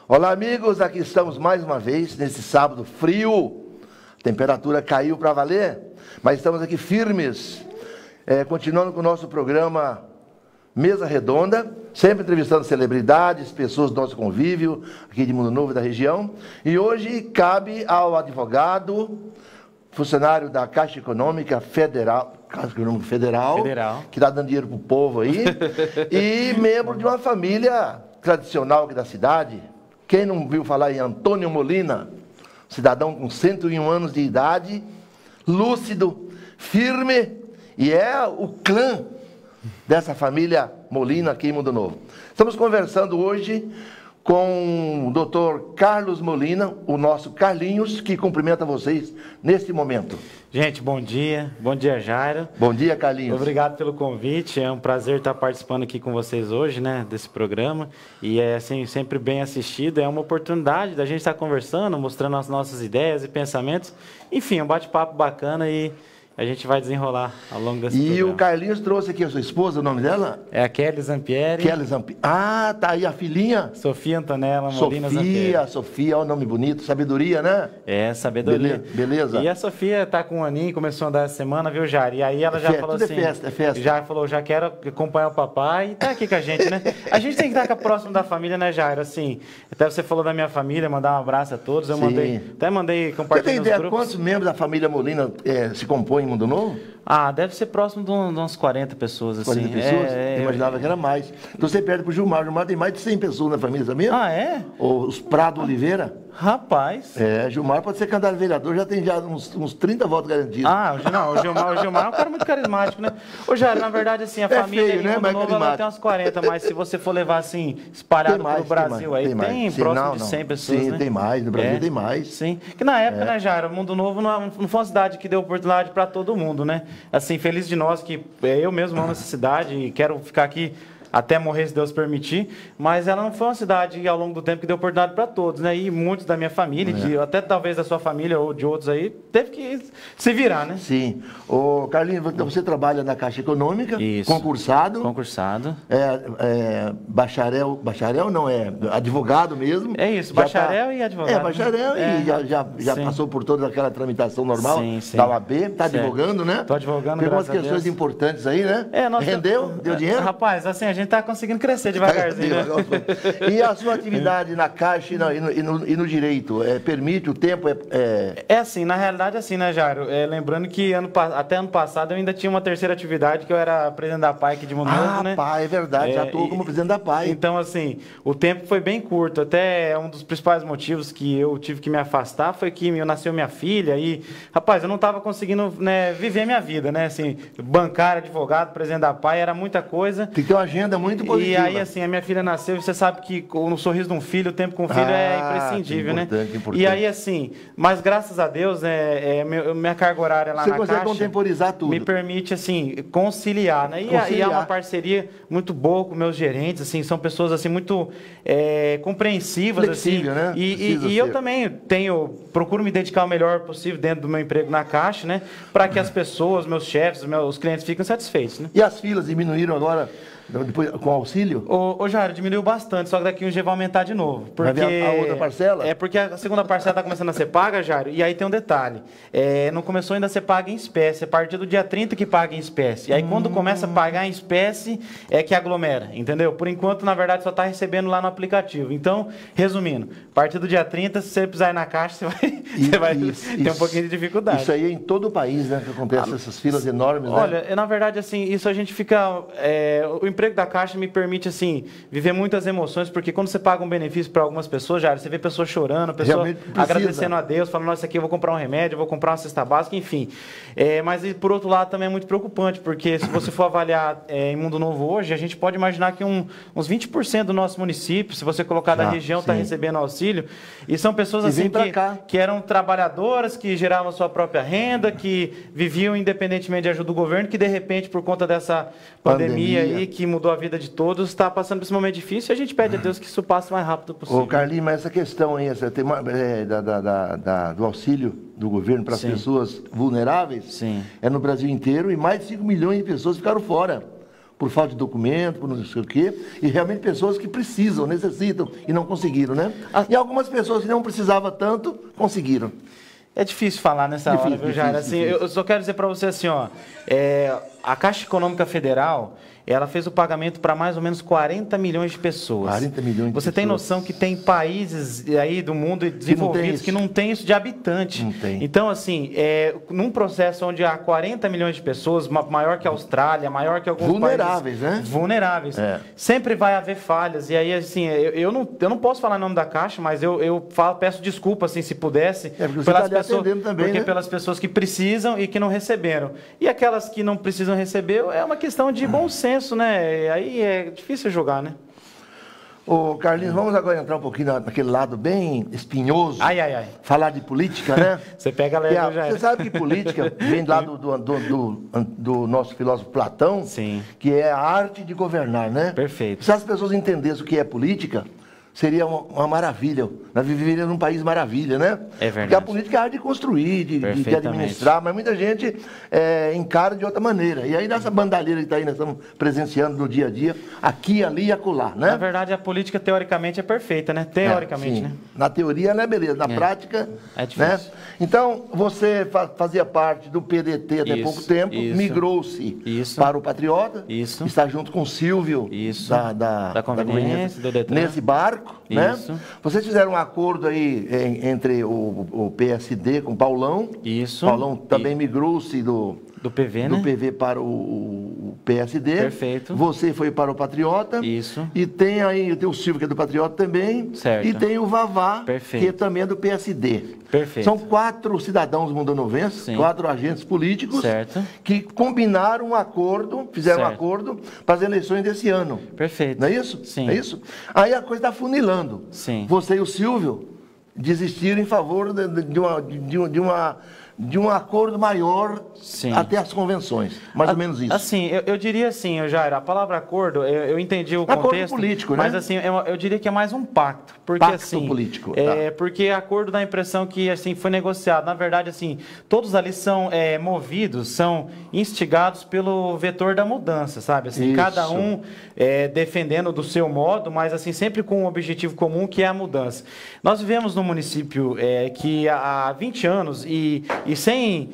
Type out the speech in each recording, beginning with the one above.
Olá, amigos, aqui estamos mais uma vez, nesse sábado frio. A temperatura caiu para valer, mas estamos aqui firmes, continuando com o nosso programa Mesa Redonda, sempre entrevistando celebridades, pessoas do nosso convívio, aqui de Mundo Novo e da região. E hoje cabe ao advogado, funcionário da Caixa Econômica Federal, que está dando dinheiro para o povo aí, e membro de uma família tradicional aqui da cidade. Quem não viu falar em Antônio Molina, cidadão com 101 anos de idade, lúcido, firme, e é o clã dessa família Molina aqui em Mundo Novo. Estamos conversando hoje com o Dr. Carlos Molina, o nosso Carlinhos, que cumprimenta vocês neste momento. Gente, bom dia Jairo. Bom dia, Carlinhos. Obrigado pelo convite, é um prazer estar participando aqui com vocês hoje, né, desse programa, e é assim, sempre bem assistido, é uma oportunidade da gente estar conversando, mostrando as nossas ideias e pensamentos, enfim, um bate-papo bacana e a gente vai desenrolar ao longo desse programa. E o Carlinhos trouxe aqui a sua esposa, o nome dela? É a Kelly Zampieri. Kelly Zampieri. Ah, tá aí a filhinha. Sofia Antonella Molina Zampieri. Sofia, olha o nome bonito. Sabedoria, né? É, sabedoria. Beleza. E a Sofia tá com um aninho, começou a andar essa semana, viu, Jari? E aí ela já falou assim... É festa. Já falou, já quero acompanhar o papai e tá aqui com a gente, né? A gente tem que estar próximo da família, né, Jairo? Assim, até você falou da minha família, mandar um abraço a todos. Eu mandei compartilhar nos grupos. Você tem ideia quantos membros da família Molina se compõem em Mundo Novo? Ah, deve ser próximo de umas 40 pessoas, assim. 40 pessoas? Eu imaginava que era mais. Então você perde pro Gilmar. O Gilmar tem mais de 100 pessoas na família, sabia? Ah, é? Os Prado Oliveira. Rapaz. Gilmar pode ser candidato a vereador, já tem uns 30 votos garantidos. Ah, o Gilmar é um cara muito carismático, né? Ô, Jair, na verdade, assim, a família feio, né? Mundo Novo, ela tem umas 40, mas se você for levar, assim, espalhado pelo Brasil, aí tem próximo de 100 pessoas, sim, né? tem mais, no Brasil tem mais. Sim, que na época, né, Jair, o Mundo Novo não foi uma cidade que deu oportunidade para todo mundo, né? Assim, feliz de nós que eu mesmo amo essa cidade e quero ficar aqui até morrer, se Deus permitir, mas ela não foi uma cidade ao longo do tempo que deu oportunidade para todos, né? E muitos da minha família, até talvez da sua família ou de outros aí, teve que se virar, né? Sim. Ô, Carlinhos, você trabalha na Caixa Econômica, isso. Concursado. Bacharel não, é advogado mesmo. É isso, bacharel e advogado. Bacharel e já passou por toda aquela tramitação normal da OAB, está advogando, né? Estou advogando, tem algumas questões importantes aí, né? Rendeu? Deu dinheiro? Rapaz, assim, a gente está conseguindo crescer devagarzinho, né? E a sua atividade na Caixa e no direito, permite o tempo? É assim, na realidade, assim, né, Jairo? Lembrando que até ano passado eu ainda tinha uma terceira atividade, que eu era presidente da PAI aqui de Mundo Novo, né? PAI, é verdade, já estou como presidente da PAI. Então, assim, o tempo foi bem curto. Até um dos principais motivos que eu tive que me afastar foi que nasceu minha filha e, rapaz, eu não estava conseguindo, né, viver minha vida, né? Assim, bancário, advogado, presidente da PAI, era muita coisa. Tem que ter uma agenda muito positiva. E aí, assim, a minha filha nasceu e você sabe que no sorriso de um filho, o tempo com o filho é imprescindível, né? Importante. E aí, assim, mas graças a Deus, minha carga horária lá na Caixa... Você consegue contemporizar tudo. Me permite, assim, conciliar, né? E é uma parceria muito boa com meus gerentes, assim, são pessoas, assim, muito compreensivas, flexível, assim. Né? E eu também procuro me dedicar o melhor possível dentro do meu emprego na Caixa, né? Para que as pessoas, meus chefes, os clientes fiquem satisfeitos, né? E as filas diminuíram agora... Depois, com auxílio? Ô Jairo, diminuiu bastante, só que daqui um dia vai aumentar de novo. Porque vai ver a outra parcela? Porque a segunda parcela está começando a ser paga, Jairo, e aí tem um detalhe. Não começou ainda a ser paga em espécie, a partir do dia 30 que paga em espécie. E aí quando começa a pagar em espécie, é que aglomera, entendeu? Por enquanto, na verdade, só está recebendo lá no aplicativo. Então, resumindo, a partir do dia 30, se você precisar ir na Caixa, você vai ter um pouquinho de dificuldade. Isso aí é em todo o país, né? Que acontece essas filas enormes, né? Olha, na verdade, assim, isso a gente fica... O emprego da Caixa me permite, assim, viver muitas emoções, porque quando você paga um benefício para algumas pessoas, já você vê pessoas chorando, pessoas agradecendo a Deus, falando, nossa, aqui eu vou comprar um remédio, eu vou comprar uma cesta básica, enfim. Mas, por outro lado, também é muito preocupante, porque se você for avaliar em Mundo Novo hoje, a gente pode imaginar que uns 20% do nosso município, se você colocar da região, está recebendo auxílio, e são pessoas, assim, que eram trabalhadoras, que geravam sua própria renda, que viviam independentemente de ajuda do governo, que, de repente, por conta dessa pandemia aí, que mudou a vida de todos, está passando por esse momento difícil e a gente pede a Deus que isso passe o mais rápido possível. Ô, Carlinhos, mas essa questão aí, do auxílio do governo para as pessoas vulneráveis, é no Brasil inteiro e mais de 5 milhões de pessoas ficaram fora. por falta de documento, por não sei o quê, e realmente pessoas que precisam, necessitam e não conseguiram, né? E algumas pessoas que não precisavam tanto, conseguiram. É difícil falar nessa hora, viu, Jair? Assim, eu só quero dizer para você assim, ó, a Caixa Econômica Federal, ela fez o pagamento para mais ou menos 40 milhões de pessoas. 40 milhões de pessoas. Você tem noção que tem países aí do mundo desenvolvidos que não tem isso de habitante. Não tem. Então, assim, num processo onde há 40 milhões de pessoas, maior que a Austrália, maior que alguns vulneráveis, países... Né? Vulneráveis. Sempre vai haver falhas. E aí, assim, eu não posso falar em nome da Caixa, mas eu peço desculpa, assim, se pudesse, pelas pessoas, também, né? pelas pessoas que precisam e que não receberam. E aquelas que não precisam receber, é uma questão de bom senso. Né? Aí é difícil jogar, né? Ô, Carlinhos, vamos agora entrar um pouquinho naquele lado bem espinhoso. Falar de política, né? Você pega leve, já. Você sabe que política vem lá do nosso filósofo Platão, sim, que é a arte de governar, né? Perfeito. Se as pessoas entendessem o que é política, seria uma maravilha. Nós viveríamos num país maravilha, né? É verdade. Porque a política é a arte de construir, de administrar, mas muita gente encara de outra maneira. E aí, nessa bandalheira que está aí, nós estamos presenciando no dia a dia, aqui, ali e acolá, né? Na verdade, a política, teoricamente, é perfeita, né? Teoricamente, né? Na teoria, ela é beleza. Na prática, é difícil. Né? Então, você fazia parte do PDT até pouco tempo, migrou-se para o Patriota, está junto com o Silvio da Conveniência, do Detran, nesse barco. Né? Vocês fizeram um acordo aí entre o PSD com o Paulão. Paulão também migrou-se do PV, do PV para o PSD. Perfeito. Você foi para o Patriota. E tem aí o Silvio, que é do Patriota também. Certo. E tem o Vavá, que também é do PSD. Perfeito. São 4 cidadãos mundonovenses, 4 agentes políticos, que combinaram um acordo, fizeram um acordo para as eleições desse ano. Perfeito. Não é isso? Sim. É isso? Aí a coisa está funilando. Sim. Você e o Silvio desistiram em favor de um acordo maior até as convenções. Mais ou menos isso. Assim, eu diria assim, Jair, a palavra acordo, eu entendi o acordo contexto. Político, mas né? assim, eu diria que é mais um pacto. Porque, pacto assim, político. Porque acordo dá a impressão que assim, foi negociado. Na verdade, assim, todos ali são movidos, são instigados pelo vetor da mudança, sabe? Assim, cada um defendendo do seu modo, mas assim, sempre com um objetivo comum, que é a mudança. Nós vivemos num município que há 20 anos, e sem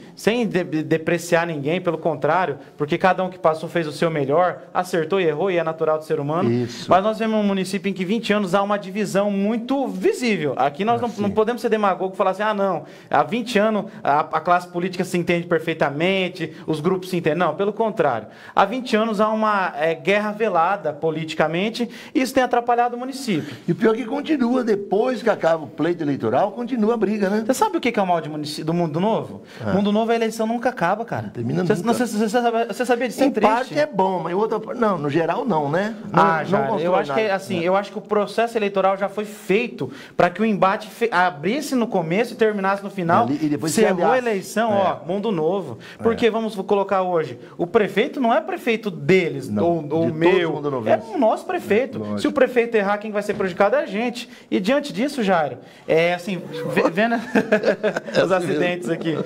depreciar ninguém, pelo contrário, porque cada um que passou fez o seu melhor, acertou e errou, e é natural do ser humano. Mas nós vivemos um município em que 20 anos há uma divisão muito visível. Aqui nós não podemos ser demagogos e falar assim, não, há 20 anos a classe política se entende perfeitamente, os grupos se entendem. Não, pelo contrário. Há 20 anos há uma guerra velada politicamente, e isso tem atrapalhado o município. E o pior é que continua, depois que acaba o pleito eleitoral, continua a briga, né? Você sabe o que é o mal do Mundo Novo? Mundo Novo, a eleição nunca acaba, cara. Termina nunca. Você sabia disso? Em parte é bom, mas outra... Não, no geral não, né? Eu acho que assim, eu acho que o processo eleitoral já foi feito para que o embate abrisse no começo e terminasse no final. E depois cerrou a eleição, Mundo Novo. Porque, vamos colocar hoje, o prefeito não é prefeito deles, ou meu, é o nosso prefeito. Se o prefeito errar, quem vai ser prejudicado é a gente. E diante disso, Jairo, assim, vendo os acidentes aqui,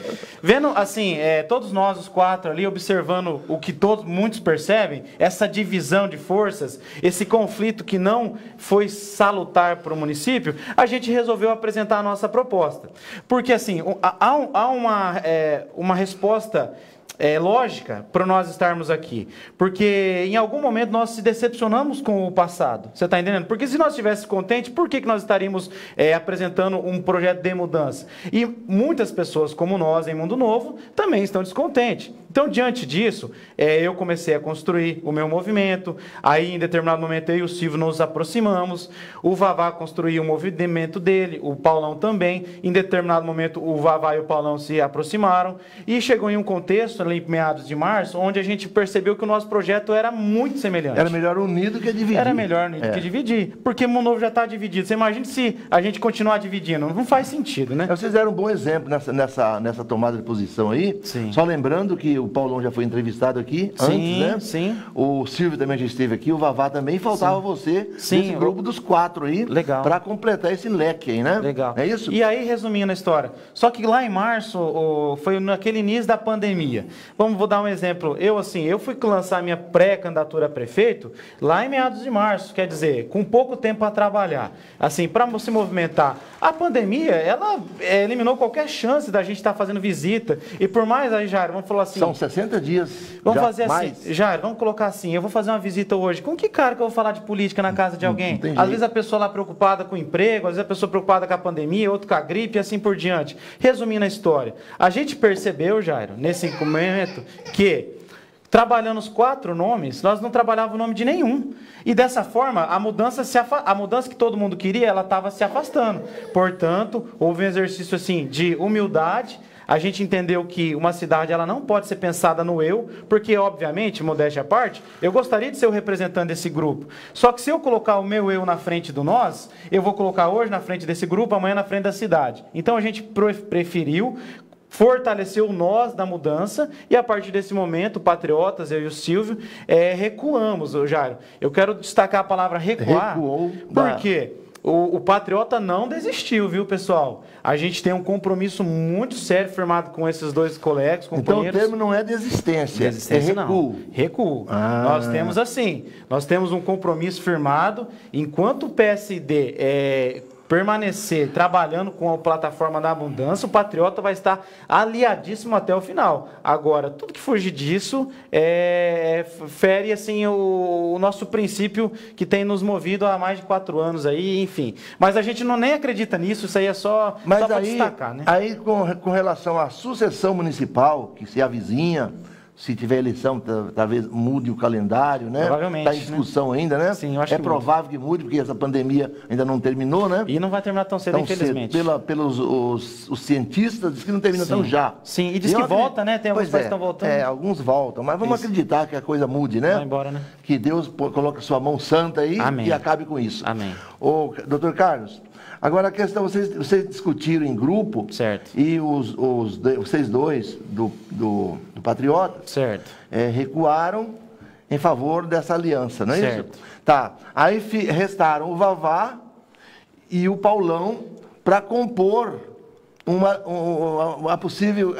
vendo assim, todos nós, os 4 ali, observando o que muitos percebem, essa divisão de forças, esse conflito que não foi salutar para o município, a gente resolveu apresentar a nossa proposta. Porque, assim, há uma resposta lógica para nós estarmos aqui. Porque em algum momento nós se decepcionamos com o passado. Você está entendendo? Porque se nós estivéssemos contentes, por que nós estaríamos apresentando um projeto de mudança? E muitas pessoas, como nós, em Mundo Novo, também estão descontentes. Então, diante disso, eu comecei a construir o meu movimento. Aí, em determinado momento, eu e o Silvio nos aproximamos. O Vavá construiu o movimento dele, o Paulão também. Em determinado momento, o Vavá e o Paulão se aproximaram. E chegou em um contexto, ali em meados de março, onde a gente percebeu que o nosso projeto era muito semelhante. Era melhor unido que dividir. Era melhor unido que dividir. Porque o Mundo Novo já está dividido. Você imagina se a gente continuar dividindo. Não faz sentido, né? Vocês deram um bom exemplo nessa tomada de posição aí. Sim. Só lembrando que o Paulão já foi entrevistado aqui sim, antes, né? Sim. O Silvio também já esteve aqui, o Vavá também. Faltava você nesse grupo dos 4 aí. Legal. Para completar esse leque aí, né? Legal. É isso? E aí, resumindo a história. Só que lá em março, foi naquele início da pandemia. Vou dar um exemplo. Eu fui lançar minha pré-candidatura a prefeito lá em meados de março. Quer dizer, com pouco tempo para trabalhar. Assim, para se movimentar. A pandemia, ela eliminou qualquer chance da gente estar fazendo visita. E por mais aí, Jairo, vamos falar assim... São 60 dias. Vamos fazer assim, Jairo, vamos colocar assim, eu vou fazer uma visita hoje. Com que cara que eu vou falar de política na casa de alguém? Às vezes a pessoa lá preocupada com o emprego, às vezes a pessoa preocupada com a pandemia, outro com a gripe e assim por diante. Resumindo a história, a gente percebeu, Jairo, nesse momento, que trabalhando os 4 nomes, nós não trabalhávamos o nome de nenhum. E dessa forma, a mudança que todo mundo queria, ela estava se afastando. Portanto, houve um exercício assim de humildade. A gente entendeu que uma cidade ela não pode ser pensada no eu, porque, obviamente, modéstia à parte, eu gostaria de ser o representante desse grupo. Só que se eu colocar o meu eu na frente do nós, eu vou colocar hoje na frente desse grupo, amanhã na frente da cidade. Então, a gente preferiu fortalecer o nós da mudança e, a partir desse momento, Patriotas, eu e o Silvio, recuamos, Jairo. Eu quero destacar a palavra recuar, porque... O Patriota não desistiu, viu, pessoal? A gente tem um compromisso muito sério firmado com esses 2 colegas, companheiros. Então o termo não é desistência, é recuo. Não. Recuo. Nós temos um compromisso firmado, enquanto o PSD permanecer trabalhando com a plataforma da abundância, o Patriota vai estar aliadíssimo até o final. Agora, tudo que fugir disso fere assim, o nosso princípio que tem nos movido há mais de 4 anos aí, enfim. Mas a gente nem acredita nisso, isso aí é só para destacar, né? Aí, com relação à sucessão municipal, que se avizinha, se tiver eleição, talvez mude o calendário, né? Provavelmente. Está em discussão, né? Ainda, né? Sim, eu acho que provável que mude, porque essa pandemia ainda não terminou, né? E não vai terminar tão cedo, infelizmente. Pelos os cientistas, diz que não termina tão já. Sim, e diz que volta, né? Tem alguns que estão voltando. Alguns voltam, mas vamos acreditar que a coisa mude, né? Vai embora, né? Que Deus coloque sua mão santa aí. Amém. E acabe com isso. Amém. Doutor Carlos, agora a questão, vocês discutiram em grupo, certo? E vocês 2 do Patriota, certo, recuaram em favor dessa aliança, não é certo. Isso? Tá. Aí restaram o Vavá e o Paulão para compor uma possível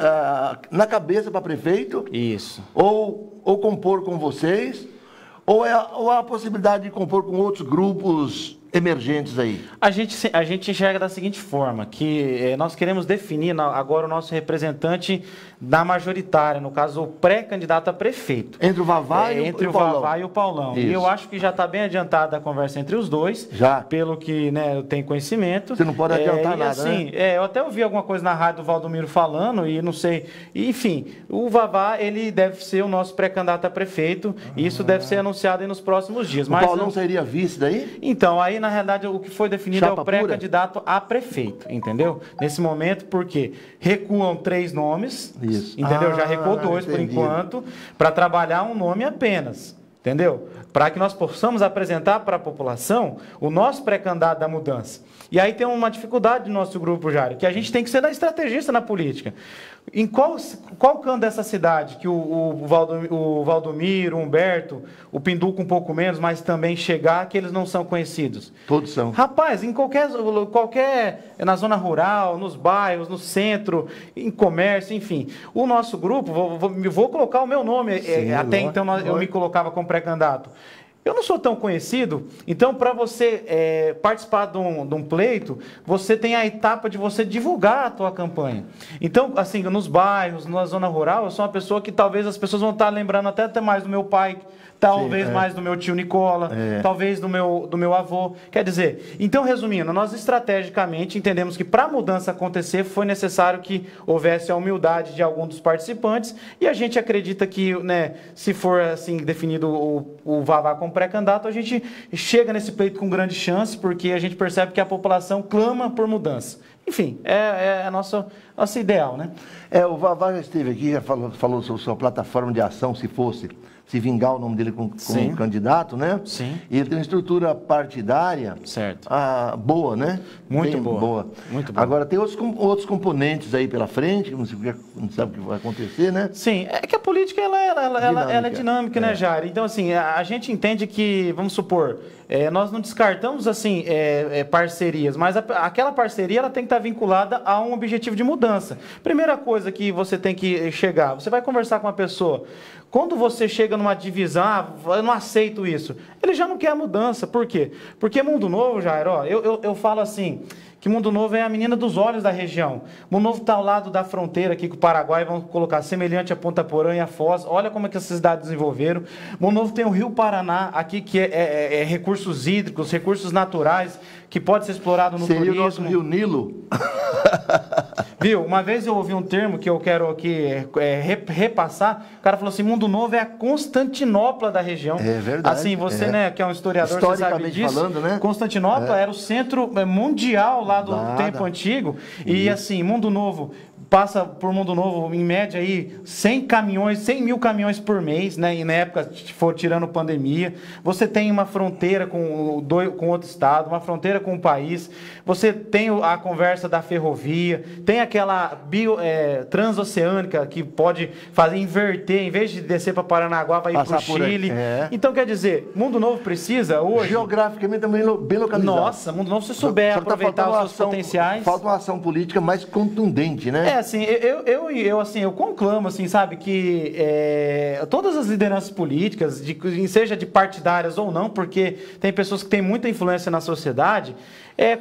na cabeça para prefeito. Isso. Ou compor com vocês, ou a possibilidade de compor com outros grupos emergentes aí? A gente enxerga da seguinte forma, que nós queremos definir agora o nosso representante da majoritária, no caso, o pré-candidato a prefeito. Entre o Vavá e o Paulão. Vavá e o Paulão. Isso. E eu acho que já está bem adiantada a conversa entre os 2, já. Pelo que eu tenho conhecimento. Você não pode adiantar nada, assim, né? Eu até ouvi alguma coisa na rádio do Valdomiro falando, e não sei. Enfim, o Vavá, ele deve ser o nosso pré-candidato a prefeito, e isso deve ser anunciado aí nos próximos dias. O Paulão seria vice daí? Então, aí na realidade o que foi definido Chapa é o pré-candidato a prefeito, entendeu? Nesse momento, porque recuam 3 nomes, isso. Entendeu? Já recuou 2 por enquanto, para trabalhar um nome apenas, entendeu? Para que nós possamos apresentar para a população o nosso pré-candidato da mudança. E aí tem uma dificuldade do nosso grupo, Jário, que a gente tem que ser estrategista na política. Em qual canto dessa cidade que o Valdomiro, o Humberto, o Pinduca um pouco menos, mas também chegar, que eles não são conhecidos? Todos são. Rapaz, em qualquer na zona rural, nos bairros, no centro, em comércio, enfim. O nosso grupo, vou colocar o meu nome, sim, até então eu me colocava como pré-candidato. Eu não sou tão conhecido, então para você participar de um pleito, você tem a etapa de você divulgar a tua campanha. Então, assim, nos bairros, na zona rural, eu sou uma pessoa que talvez as pessoas vão estar lembrando até mais do meu pai, talvez mais do meu tio Nicola, talvez do meu avô. Quer dizer, então resumindo, nós estrategicamente entendemos que para a mudança acontecer foi necessário que houvesse a humildade de algum dos participantes e a gente acredita que, se for assim definido o Vavá como pré-candidato, a gente chega nesse pleito com grande chance, porque a gente percebe que a população clama por mudança. Enfim, é a nosso ideal, né? O Vavá já esteve aqui, já falou sobre sua plataforma de ação, se fosse se vingar o nome dele como candidato, né? Sim. E ele tem uma estrutura partidária boa, né? Muito boa. Muito boa. Agora, tem outros componentes aí pela frente, não sabe o que vai acontecer, né? Sim, é que a política ela é dinâmica, né, Jair? Então, assim, a gente entende que, vamos supor, nós não descartamos, assim, parcerias, mas aquela parceria ela tem que estar vinculada a um objetivo de mudança. Primeira coisa que você tem que chegar, você vai conversar com uma pessoa. Quando você chega numa divisão, eu não aceito isso, ele já não quer a mudança. Por quê? Porque Mundo Novo, Jair, eu falo assim, que Mundo Novo é a menina dos olhos da região. Mundo Novo está ao lado da fronteira aqui com o Paraguai, vamos colocar semelhante a Ponta Porã e a Foz. Olha como é que essas cidades desenvolveram. Mundo Novo tem o Rio Paraná aqui, que é recursos hídricos, recursos naturais, que pode ser explorado no turismo. Seria o nosso Rio Nilo? Viu? Uma vez eu ouvi um termo que eu quero aqui repassar. O cara falou assim, Mundo Novo é a Constantinopla da região. É verdade. Assim, você, né, que é um historiador, você sabe disso. Falando, né? Constantinopla era o centro mundial lá do tempo antigo. E assim, Mundo Novo passa por Mundo Novo, em média, aí, 100 mil caminhões por mês, né? E na época, for tirando pandemia. Você tem uma fronteira com outro estado, uma fronteira com o país. Você tem a conversa da ferrovia, tem aquela transoceânica que pode inverter, em vez de descer para Paranaguá, vai ir para o Chile. Então, quer dizer, Mundo Novo precisa hoje... Geograficamente também bem localizado. Nossa, Mundo Novo, se souber aproveitar os seus potenciais... Falta uma ação política mais contundente, né? Assim, eu conclamo, assim, sabe, que todas as lideranças políticas, seja de partidárias ou não, porque tem pessoas que têm muita influência na sociedade,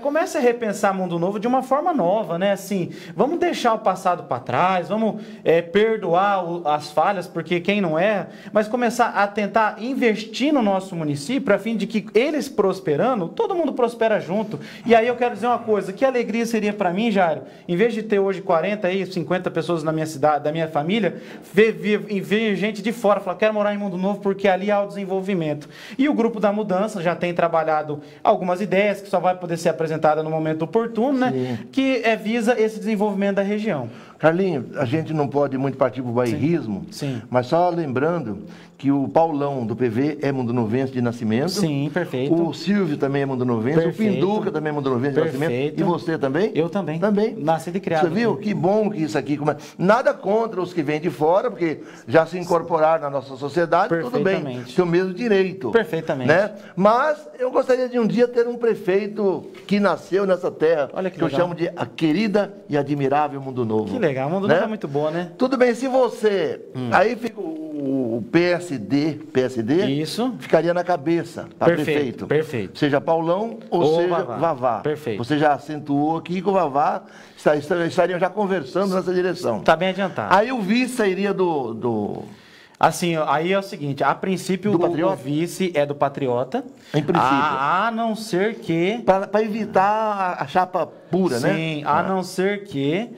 comece a repensar Mundo Novo de uma forma nova, né? Assim, vamos deixar o passado para trás, vamos perdoar as falhas, porque quem não erra, mas começar a tentar investir no nosso município, a fim de que eles prosperando, todo mundo prospera junto. E aí eu quero dizer uma coisa, que alegria seria para mim, Jairo, em vez de ter hoje 40, 50 pessoas na minha cidade, da minha família, ver gente de fora, falar, quero morar em Mundo Novo porque ali há o desenvolvimento. E o Grupo da Mudança já tem trabalhado algumas ideias que só vai poder ser apresentada no momento oportuno, né? Que visa esse desenvolvimento da região. Carlinhos, a gente não pode muito partir para o bairrismo, mas só lembrando que o Paulão do PV é mundonovense de nascimento. Sim, perfeito. O Silvio também é mundonovense. Perfeito. O Pinduca também é mundonovense de nascimento. E você também? Eu também. Também. Nascido e criado. Você viu? Que bom que isso aqui... Nada contra os que vêm de fora, porque já se incorporaram na nossa sociedade, tudo bem. Tem o mesmo direito. Perfeitamente. Né? Mas eu gostaria de um dia ter um prefeito que nasceu nessa terra, olha que eu chamo de a querida e admirável Mundo Novo. Que legal. Mundo Novo é muito boa, né? Tudo bem, se você... Aí fica o PSD, isso, ficaria na cabeça para prefeito. Perfeito. Seja Paulão ou seja Vavá. Perfeito. Você já acentuou aqui que o Vavá estariam já conversando nessa direção. Está bem adiantado. Aí o vice sairia do... Assim, aí é o seguinte, a princípio o vice é do Patriota. Em princípio. A não ser que... Para evitar a chapa pura, né? Sim, a não ser que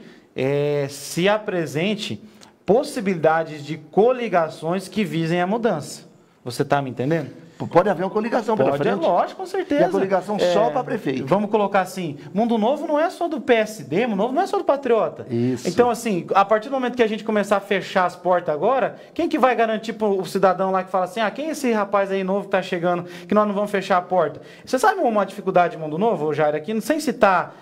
se apresente possibilidades de coligações que visem a mudança. Você está me entendendo? Pode haver uma coligação pela frente? Lógico, com certeza. E a coligação só para prefeito. Vamos colocar assim, Mundo Novo não é só do PSD, Mundo Novo não é só do Patriota. Isso. Então, assim, a partir do momento que a gente começar a fechar as portas agora, quem que vai garantir o cidadão lá que fala assim, quem é esse rapaz aí novo que está chegando, que nós não vamos fechar a porta? Você sabe uma dificuldade de Mundo Novo, Jair, aqui, sem citar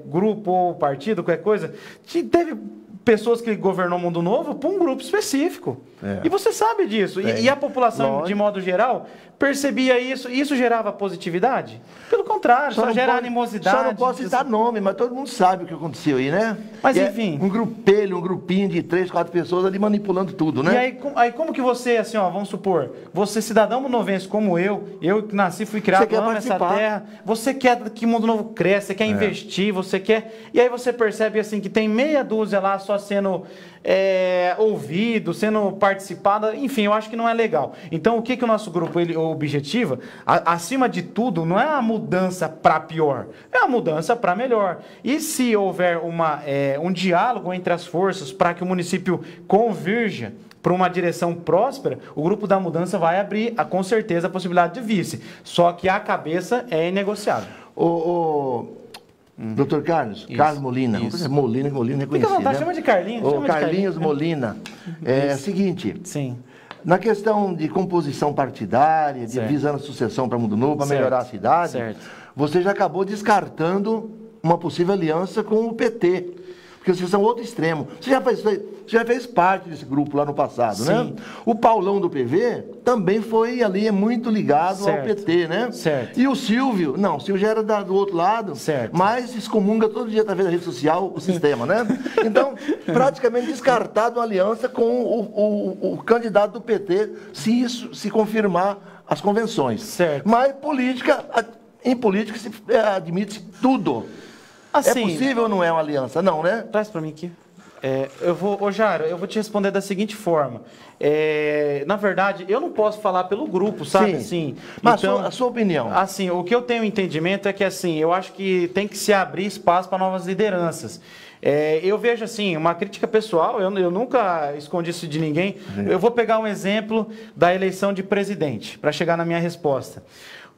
grupo ou partido, qualquer coisa, teve pessoas que governou o Mundo Novo para um grupo específico. E você sabe disso. E a população, de modo geral, percebia isso e isso gerava positividade? Pelo contrário, só gera animosidade. Só não posso citar nome, mas todo mundo sabe o que aconteceu aí, né? Mas enfim. Um grupinho de 3, 4 pessoas ali manipulando tudo, né? E aí como que você, assim, vamos supor, você cidadão mundonovense como eu que nasci, fui criado, amo essa terra, você quer que o Mundo Novo cresça, você quer investir, você quer... E aí você percebe, assim, que tem meia dúzia lá só sendo ouvido, sendo participada, enfim, eu acho que não é legal. Então, o que o nosso grupo objetiva, acima de tudo, não é a mudança para pior, é a mudança para melhor. E se houver um diálogo entre as forças para que o município convirja para uma direção próspera, o Grupo da Mudança vai abrir, com certeza, a possibilidade de vice. Só que a cabeça é inegociável. Doutor Carlos, Carlos Molina. Molina é conhecido. Fica à vontade, chama de Carlinhos. Carlinhos Molina. É o seguinte. Sim. Na questão de composição partidária, de visando a sucessão para Mundo Novo, para melhorar a cidade, você já acabou descartando uma possível aliança com o PT. Porque vocês são outro extremo. Você já fez parte desse grupo lá no passado, né? O Paulão do PV também foi ali muito ligado ao PT, né? E o Silvio, não, o Silvio já era do outro lado, mas excomunga todo dia através da rede social o sistema, né? Então, praticamente descartado a aliança com o candidato do PT, se isso se confirmar as convenções. Mas em política se admite tudo. Assim, é possível ou não é uma aliança? Não, né? Traz para mim aqui. Jaro, eu vou te responder da seguinte forma. Na verdade, eu não posso falar pelo grupo, sabe? Assim, mas então, a sua opinião? Assim, o que eu tenho entendimento é que, assim, eu acho que tem que se abrir espaço para novas lideranças. Eu vejo, assim, uma crítica pessoal, eu nunca escondi isso de ninguém. Eu vou pegar um exemplo da eleição de presidente, para chegar na minha resposta.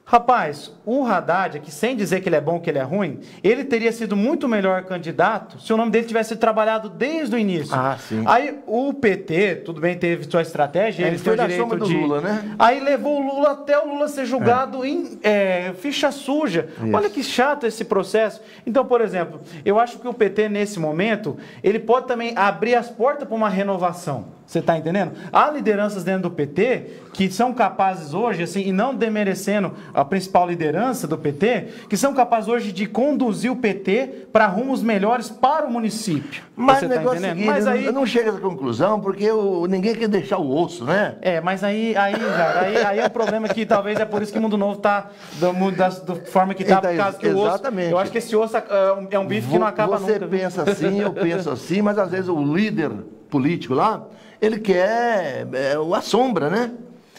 Rapaz, o Haddad, aqui, sem dizer que ele é bom, que ele é ruim, ele teria sido muito melhor candidato se o nome dele tivesse sido trabalhado desde o início. Aí o PT, tudo bem, teve sua estratégia, ele teve o direito de... Lula, né? Aí levou o Lula até o Lula ser julgado em ficha suja. Isso. Olha que chato esse processo. Então, por exemplo, eu acho que o PT, nesse momento, ele pode também abrir as portas para uma renovação. Você está entendendo? Há lideranças dentro do PT que são capazes hoje, assim, e não demerecendo a principal liderança do PT, que são capazes hoje de conduzir o PT para rumos melhores para o município. Mas o negócio é o seguinte, mas aí... eu não chego a essa conclusão porque ninguém quer deixar o osso, né? Mas aí é o problema que talvez é por isso que o Mundo Novo está da forma que está, por causa que o osso... Exatamente. Eu acho que esse osso é um bife que não acaba nunca. Você pensa assim, eu penso assim, mas às vezes o líder político lá, ele quer a sombra, né?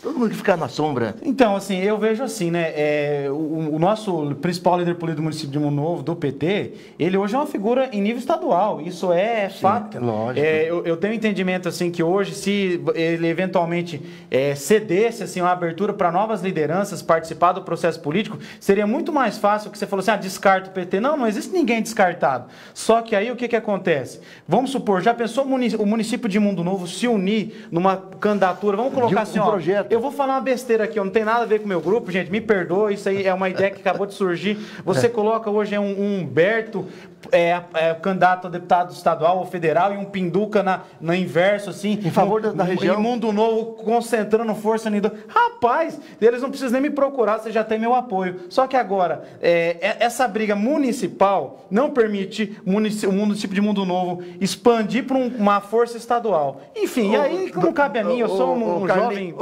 Todo mundo que fica na sombra. Então, assim, eu vejo assim, né? O nosso principal líder político do município de Mundo Novo, do PT, ele hoje é uma figura em nível estadual. Isso é fato. Lógico. Eu tenho entendimento, assim, que hoje, se ele eventualmente cedesse, assim, uma abertura para novas lideranças participar do processo político, seria muito mais fácil que você falou assim, descarta o PT. Não existe ninguém descartado. Só que aí o que acontece? Vamos supor, já pensou o município de Mundo Novo se unir numa candidatura? Vamos colocar assim, projeto. Eu vou falar uma besteira aqui, não tem nada a ver com o meu grupo, gente, me perdoa, isso aí é uma ideia que acabou de surgir. Você coloca hoje um Humberto, candidato a deputado estadual ou federal, e um Pinduca na inverso, assim. Em favor da região. Em Mundo Novo, concentrando força nisso. Rapaz, eles não precisam nem me procurar, você já tem meu apoio. Só que agora, essa briga municipal não permite o município de Mundo Novo expandir para uma força estadual. Enfim, aí não cabe a mim, eu sou um jovem...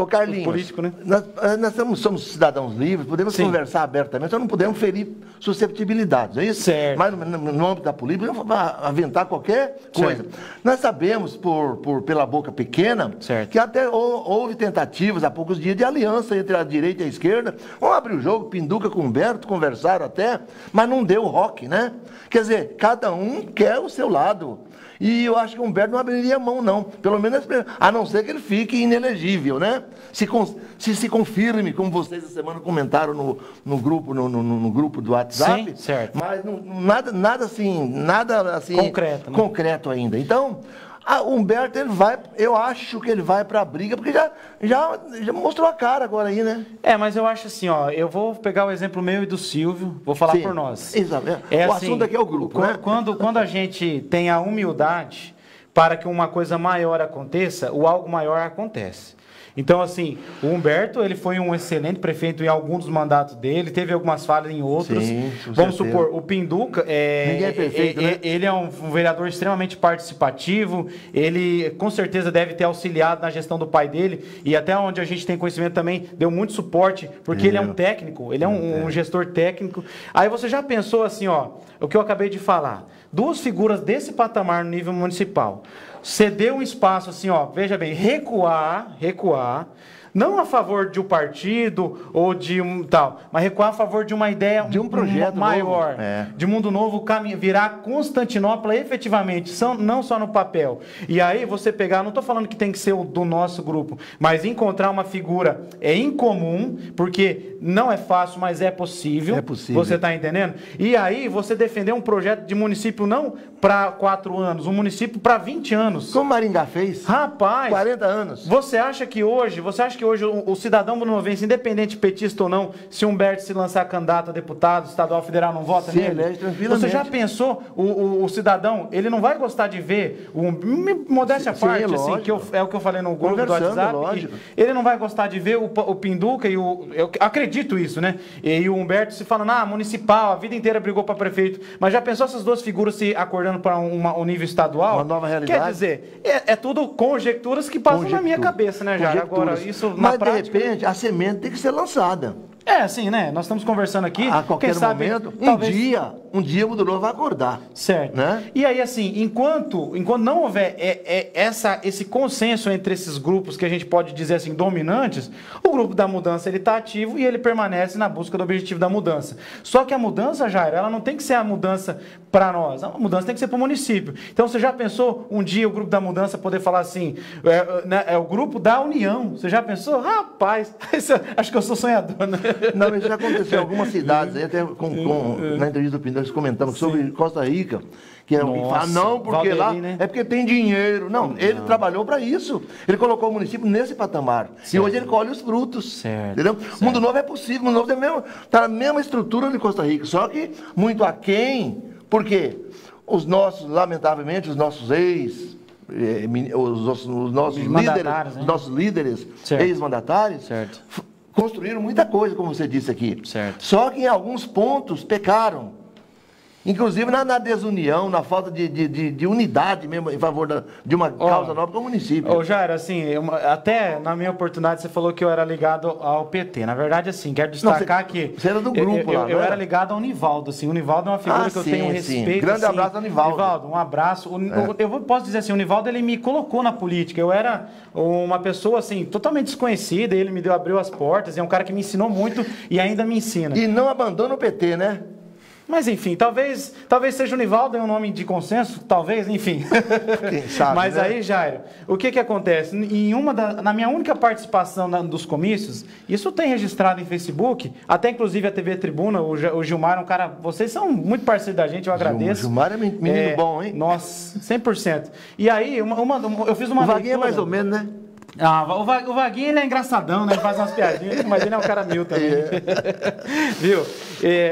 político, né? Nós somos cidadãos livres, podemos conversar abertamente, nós não podemos ferir susceptibilidades, não é isso? Certo. Mas no âmbito da política, aventar qualquer coisa. Nós sabemos, pela boca pequena, que até houve tentativas há poucos dias de aliança entre a direita e a esquerda. Vamos abrir o jogo, Pinduca com Humberto, conversaram até, mas não deu rock, né? Quer dizer, cada um quer o seu lado. E eu acho que o Humberto não abriria mão, não. Pelo menos, a não ser que ele fique inelegível, né? Se confirme, como vocês essa semana comentaram no grupo do WhatsApp. Sim, certo. Mas nada assim concreto ainda. Então, o Humberto, eu acho que ele vai para a briga, porque já mostrou a cara agora aí, né? Mas eu acho assim, eu vou pegar o exemplo meu e do Silvio, vou falar por nós. Exato. O assunto aqui é o grupo, né? Quando a gente tem a humildade para que uma coisa maior aconteça, o algo maior acontece. Então, assim, o Humberto, ele foi um excelente prefeito em alguns dos mandatos dele, teve algumas falhas em outros. Sim, vamos supor, o Pinduca, ninguém é perfeito, né? Ele é um vereador extremamente participativo, ele com certeza deve ter auxiliado na gestão do pai dele, e até onde a gente tem conhecimento também, deu muito suporte, porque ele é um técnico, ele é um gestor técnico. Aí você já pensou assim, o que eu acabei de falar, duas figuras desse patamar no nível municipal, ceder um espaço assim, veja bem, recuar, Não a favor de um partido ou de um tal, mas recuar a favor de uma ideia, de um projeto maior, de mundo novo, virar Constantinopla efetivamente, não só no papel. E aí você pegar, não estou falando que tem que ser o do nosso grupo, mas encontrar uma figura incomum, porque não é fácil, mas é possível. É possível. Você está entendendo? E aí você defender um projeto de município não para 4 anos, um município para 20 anos. Como Maringá fez? Rapaz, 40 anos. Você acha que hoje o cidadão brunovense, independente petista ou não, se Humberto se lançar candidato a deputado estadual, federal, não vota nele? Elege tranquilamente. Você já pensou, o cidadão, ele não vai gostar de ver, modéstia à parte, assim, é o que eu falei no grupo do WhatsApp, ele não vai gostar de ver o Pinduca e eu acredito isso, né? E o Humberto se falando, municipal, a vida inteira brigou para prefeito, mas já pensou essas duas figuras se acordando para um nível estadual? Uma nova realidade. Quer dizer, é tudo conjecturas que passam na minha cabeça, né, Jair? Agora, isso mas, de repente, a semente tem que ser lançada. Assim, né? Nós estamos conversando aqui. A qualquer momento, um dia o Mundo Novo vai acordar. Certo. Né? E aí, assim, enquanto não houver esse consenso entre esses grupos que a gente pode dizer assim, dominantes, o grupo da mudança ele está ativo e ele permanece na busca do objetivo da mudança. Só que a mudança, Jair, ela não tem que ser a mudança para nós. A mudança tem que ser para o município. Então, você já pensou um dia o grupo da mudança poder falar assim, é o grupo da união? Você já pensou? Rapaz, acho que eu sou sonhador, né? Não, isso já aconteceu em algumas cidades, aí até na entrevista do Pinto, nós comentamos sobre Costa Rica, que fala, não, porque Valderi, lá é porque tem dinheiro. Não, ele trabalhou para isso. Ele colocou o município nesse patamar. Certo. E hoje ele colhe os frutos. Certo. Entendeu? Certo. Mundo Novo é possível, Mundo Novo está na mesma estrutura de Costa Rica, só que muito aquém, porque lamentavelmente, os nossos nossos líderes, ex-mandatários, construíram muita coisa, como você disse aqui. Certo. Só que em alguns pontos pecaram. Inclusive na desunião, na falta de unidade mesmo em favor de uma causa nova do município. Jair, assim, até na minha oportunidade você falou que eu era ligado ao PT. Na verdade, assim, quero destacar que... Você era do grupo lá, eu era ligado ao Nivaldo, assim. O Nivaldo é uma figura que eu tenho respeito. Grande abraço ao Nivaldo. Nivaldo, um abraço. Eu posso dizer assim, o Nivaldo, ele me colocou na política. Eu era uma pessoa, assim, totalmente desconhecida. Ele abriu as portas. É um cara que me ensinou muito e ainda me ensina. E não abandona o PT, né? Mas, enfim, talvez seja o Nivaldo, é um nome de consenso, talvez, enfim. Quem sabe, mas né? Aí, Jairo, o que acontece? Na minha única participação dos comícios, isso tem registrado em Facebook, até inclusive a TV Tribuna, o Gilmar é um cara... Vocês são muito parceiros da gente, eu agradeço. O Gilmar é menino bom, hein? Nossa, 100%. E aí, eu fiz uma leitura... O Vaguinho é mais ou menos, né? O Vaguinho, ele é engraçadão, né? Ele faz umas piadinhas, mas ele é um cara mil também. Viu?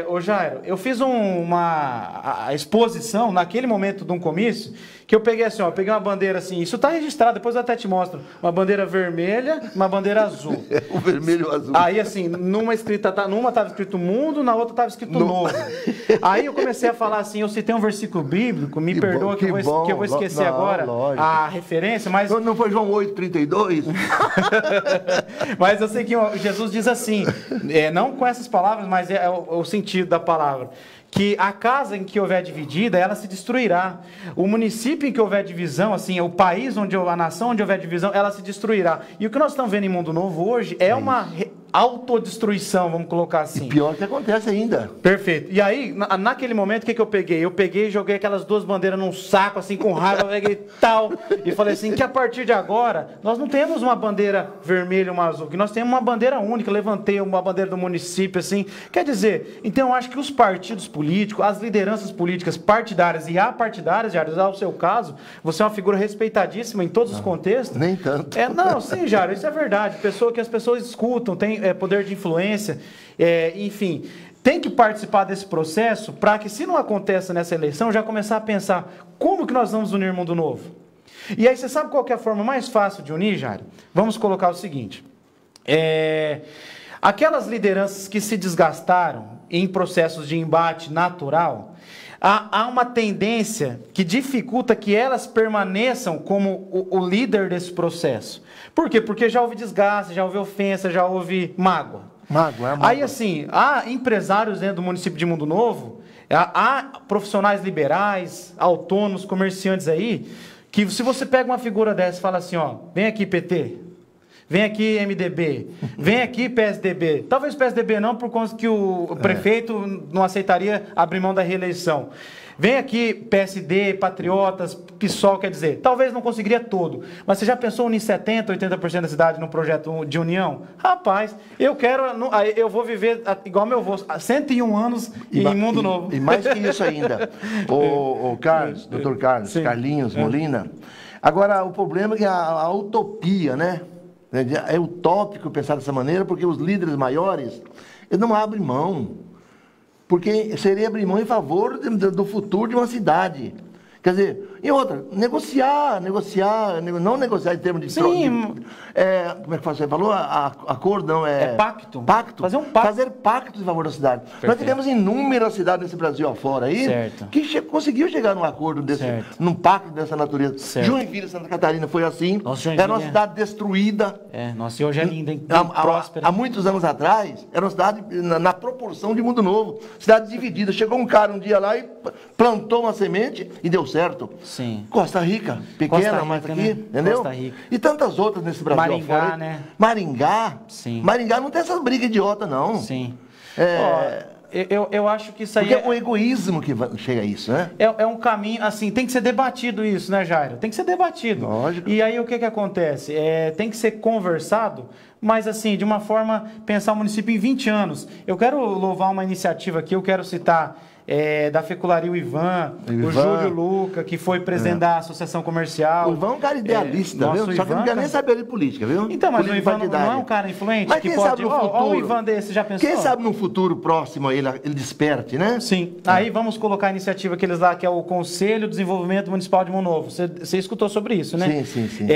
Ô Jairo, eu fiz a exposição naquele momento de um comício, que eu peguei assim, peguei uma bandeira assim, isso está registrado, depois eu até te mostro, uma bandeira vermelha, uma bandeira azul. O vermelho e o azul. Aí assim, numa estava escrito mundo, na outra estava escrito novo. Aí eu comecei a falar assim, eu citei um versículo bíblico, me perdoa que eu vou esquecer agora a referência, mas... Não foi João 8,32? Mas eu sei que Jesus diz assim, não com essas palavras, mas é o sentido da palavra, que a casa em que houver dividida, ela se destruirá. O município em que houver divisão, assim, o país a nação onde houver divisão, ela se destruirá. E o que nós estamos vendo em Mundo Novo hoje é uma autodestruição, vamos colocar assim. E pior que acontece ainda. Perfeito. E aí, naquele momento, o que eu peguei? Eu peguei e joguei aquelas duas bandeiras num saco, assim, com raiva, peguei tal, e falei assim, que a partir de agora, nós não temos uma bandeira vermelha e uma azul, que nós temos uma bandeira única, levantei uma bandeira do município, assim. Quer dizer, então eu acho que os partidos políticos, as lideranças políticas partidárias e apartidárias, Jário, ao seu caso, você é uma figura respeitadíssima em todos os contextos. Nem tanto. Sim, Jário, isso é verdade. Que as pessoas escutam, tem poder de influência, enfim, tem que participar desse processo para que, se não aconteça nessa eleição, já começar a pensar como que nós vamos unir Mundo Novo. E aí, você sabe qual que é a forma mais fácil de unir, Jário? Vamos colocar o seguinte, aquelas lideranças que se desgastaram em processos de embate natural, há uma tendência que dificulta que elas permaneçam como o líder desse processo. Por quê? Porque já houve desgaste, já houve ofensa, já houve mágoa. Mágoa. Aí, assim, há empresários dentro do município de Mundo Novo, há profissionais liberais, autônomos, comerciantes aí, que se você pega uma figura dessa e fala assim, vem aqui, PT, Vem aqui MDB, vem aqui PSDB. Talvez PSDB não, por conta que o prefeito não aceitaria abrir mão da reeleição. Vem aqui PSD, Patriotas, PSOL, quer dizer, talvez não conseguiria todo, mas você já pensou unir 70%, 80% da cidade num projeto de união? Rapaz, eu vou viver igual meu avô, 101 anos em mundo novo. E mais que isso ainda, o Carlos, Dr. Carlos, sim. Carlinhos Molina, agora o problema é que a utopia, né? É utópico pensar dessa maneira, porque os líderes maiores, eles não abrem mão. Porque seria abrir mão em favor do futuro de uma cidade. Quer dizer, e outra, negociar, não negociar em termos de... Sim. Como é que você falou? Acordo, não, é pacto. Pacto. Fazer um pacto. Fazer pactos em favor da cidade. Perfeito. Nós tivemos inúmeras cidades nesse Brasil afora aí, certo. que conseguiu chegar num acordo desse, num pacto dessa natureza. Certo. Joinville, Santa Catarina, foi assim. Nossa, era uma cidade destruída. Nossa, e hoje é linda, hein? Próspera. Há muitos anos atrás, era uma cidade na proporção de Mundo Novo. Cidade dividida. Chegou um cara um dia lá e plantou uma semente e deu certo. Sim. Costa Rica, pequena, Costa Rica, mas aqui, né? Entendeu? Costa Rica. E tantas outras nesse Brasil Maringá, afora. Né? Maringá. Sim. Maringá não tem essas brigas idiota, não. Sim. Eu acho que isso aí... Porque é o egoísmo que chega a isso, né? É um caminho, assim, tem que ser debatido isso, né, Jairo? Tem que ser debatido. Lógico. E aí o que acontece? Tem que ser conversado, mas assim, de uma forma, pensar o município em 20 anos. Eu quero louvar uma iniciativa aqui, eu quero citar... da Fecularia o Ivan, o Júlio Luca, que foi presidente da Associação Comercial. O Ivan é um cara idealista, viu? Só que não quer nem saber de política, viu? Então, mas o Ivan não é um cara influente? Mas quem sabe no futuro... o Ivan desse, já pensou? Quem sabe no futuro próximo aí ele desperte, né? Sim. Aí vamos colocar a iniciativa que eles lá, que é o Conselho de Desenvolvimento Municipal de Mundo Novo. Você escutou sobre isso, né? Sim.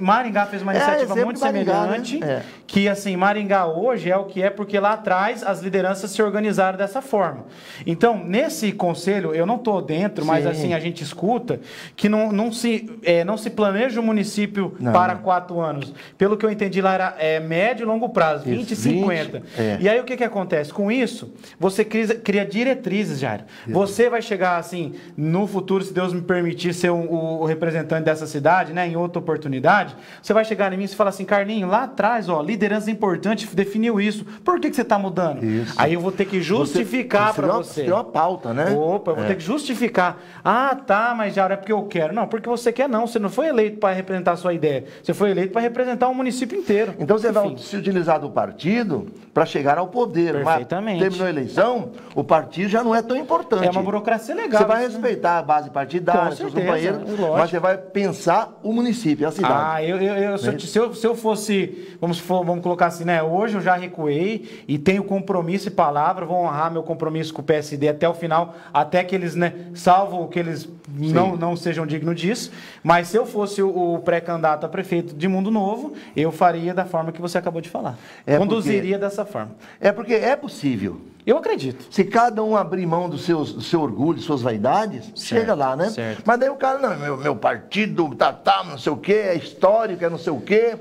Maringá fez uma iniciativa muito semelhante, né? que assim, Maringá hoje é o que é porque lá atrás as lideranças se organizaram dessa forma. Então, nesse conselho, eu não estou dentro, mas assim, a gente escuta que não se planeja o município para 4 anos. Pelo que eu entendi lá, era médio e longo prazo, 20 e 50. E aí o que acontece? Com isso, você cria diretrizes, Jairo. Você vai chegar assim, no futuro, se Deus me permitir ser o representante dessa cidade, né, em outra oportunidade, você vai chegar em mim e falar assim, Carlinho, lá atrás, liderança importante definiu isso. Por que você está mudando? Isso. Aí eu vou ter que justificar para você. Tem uma pauta, né? Opa, eu vou ter que justificar. Ah, tá, mas já é porque eu quero. Não, porque você quer não. Você não foi eleito para representar a sua ideia. Você foi eleito para representar o município inteiro. Então você vai se utilizar do partido para chegar ao poder. Perfeitamente. Mas terminou a eleição, o partido já não é tão importante. É uma burocracia legal. Você vai respeitar a base partidária, seus companheiros, mas você vai pensar o município, a cidade. Se eu fosse, vamos colocar assim, né? Hoje eu já recuei e tenho compromisso e palavra, vou honrar meu compromisso com o PSD até o final, até que eles, né, salvo que eles não sejam dignos disso. Mas se eu fosse o pré-candidato a prefeito de Mundo Novo, eu faria da forma que você acabou de falar. Conduziria dessa forma. É porque é possível. Eu acredito. Se cada um abrir mão do seu orgulho, de suas vaidades, chega lá, né? Certo. Mas daí o cara, não, meu partido, não sei o quê, é histórico, é não sei o quê,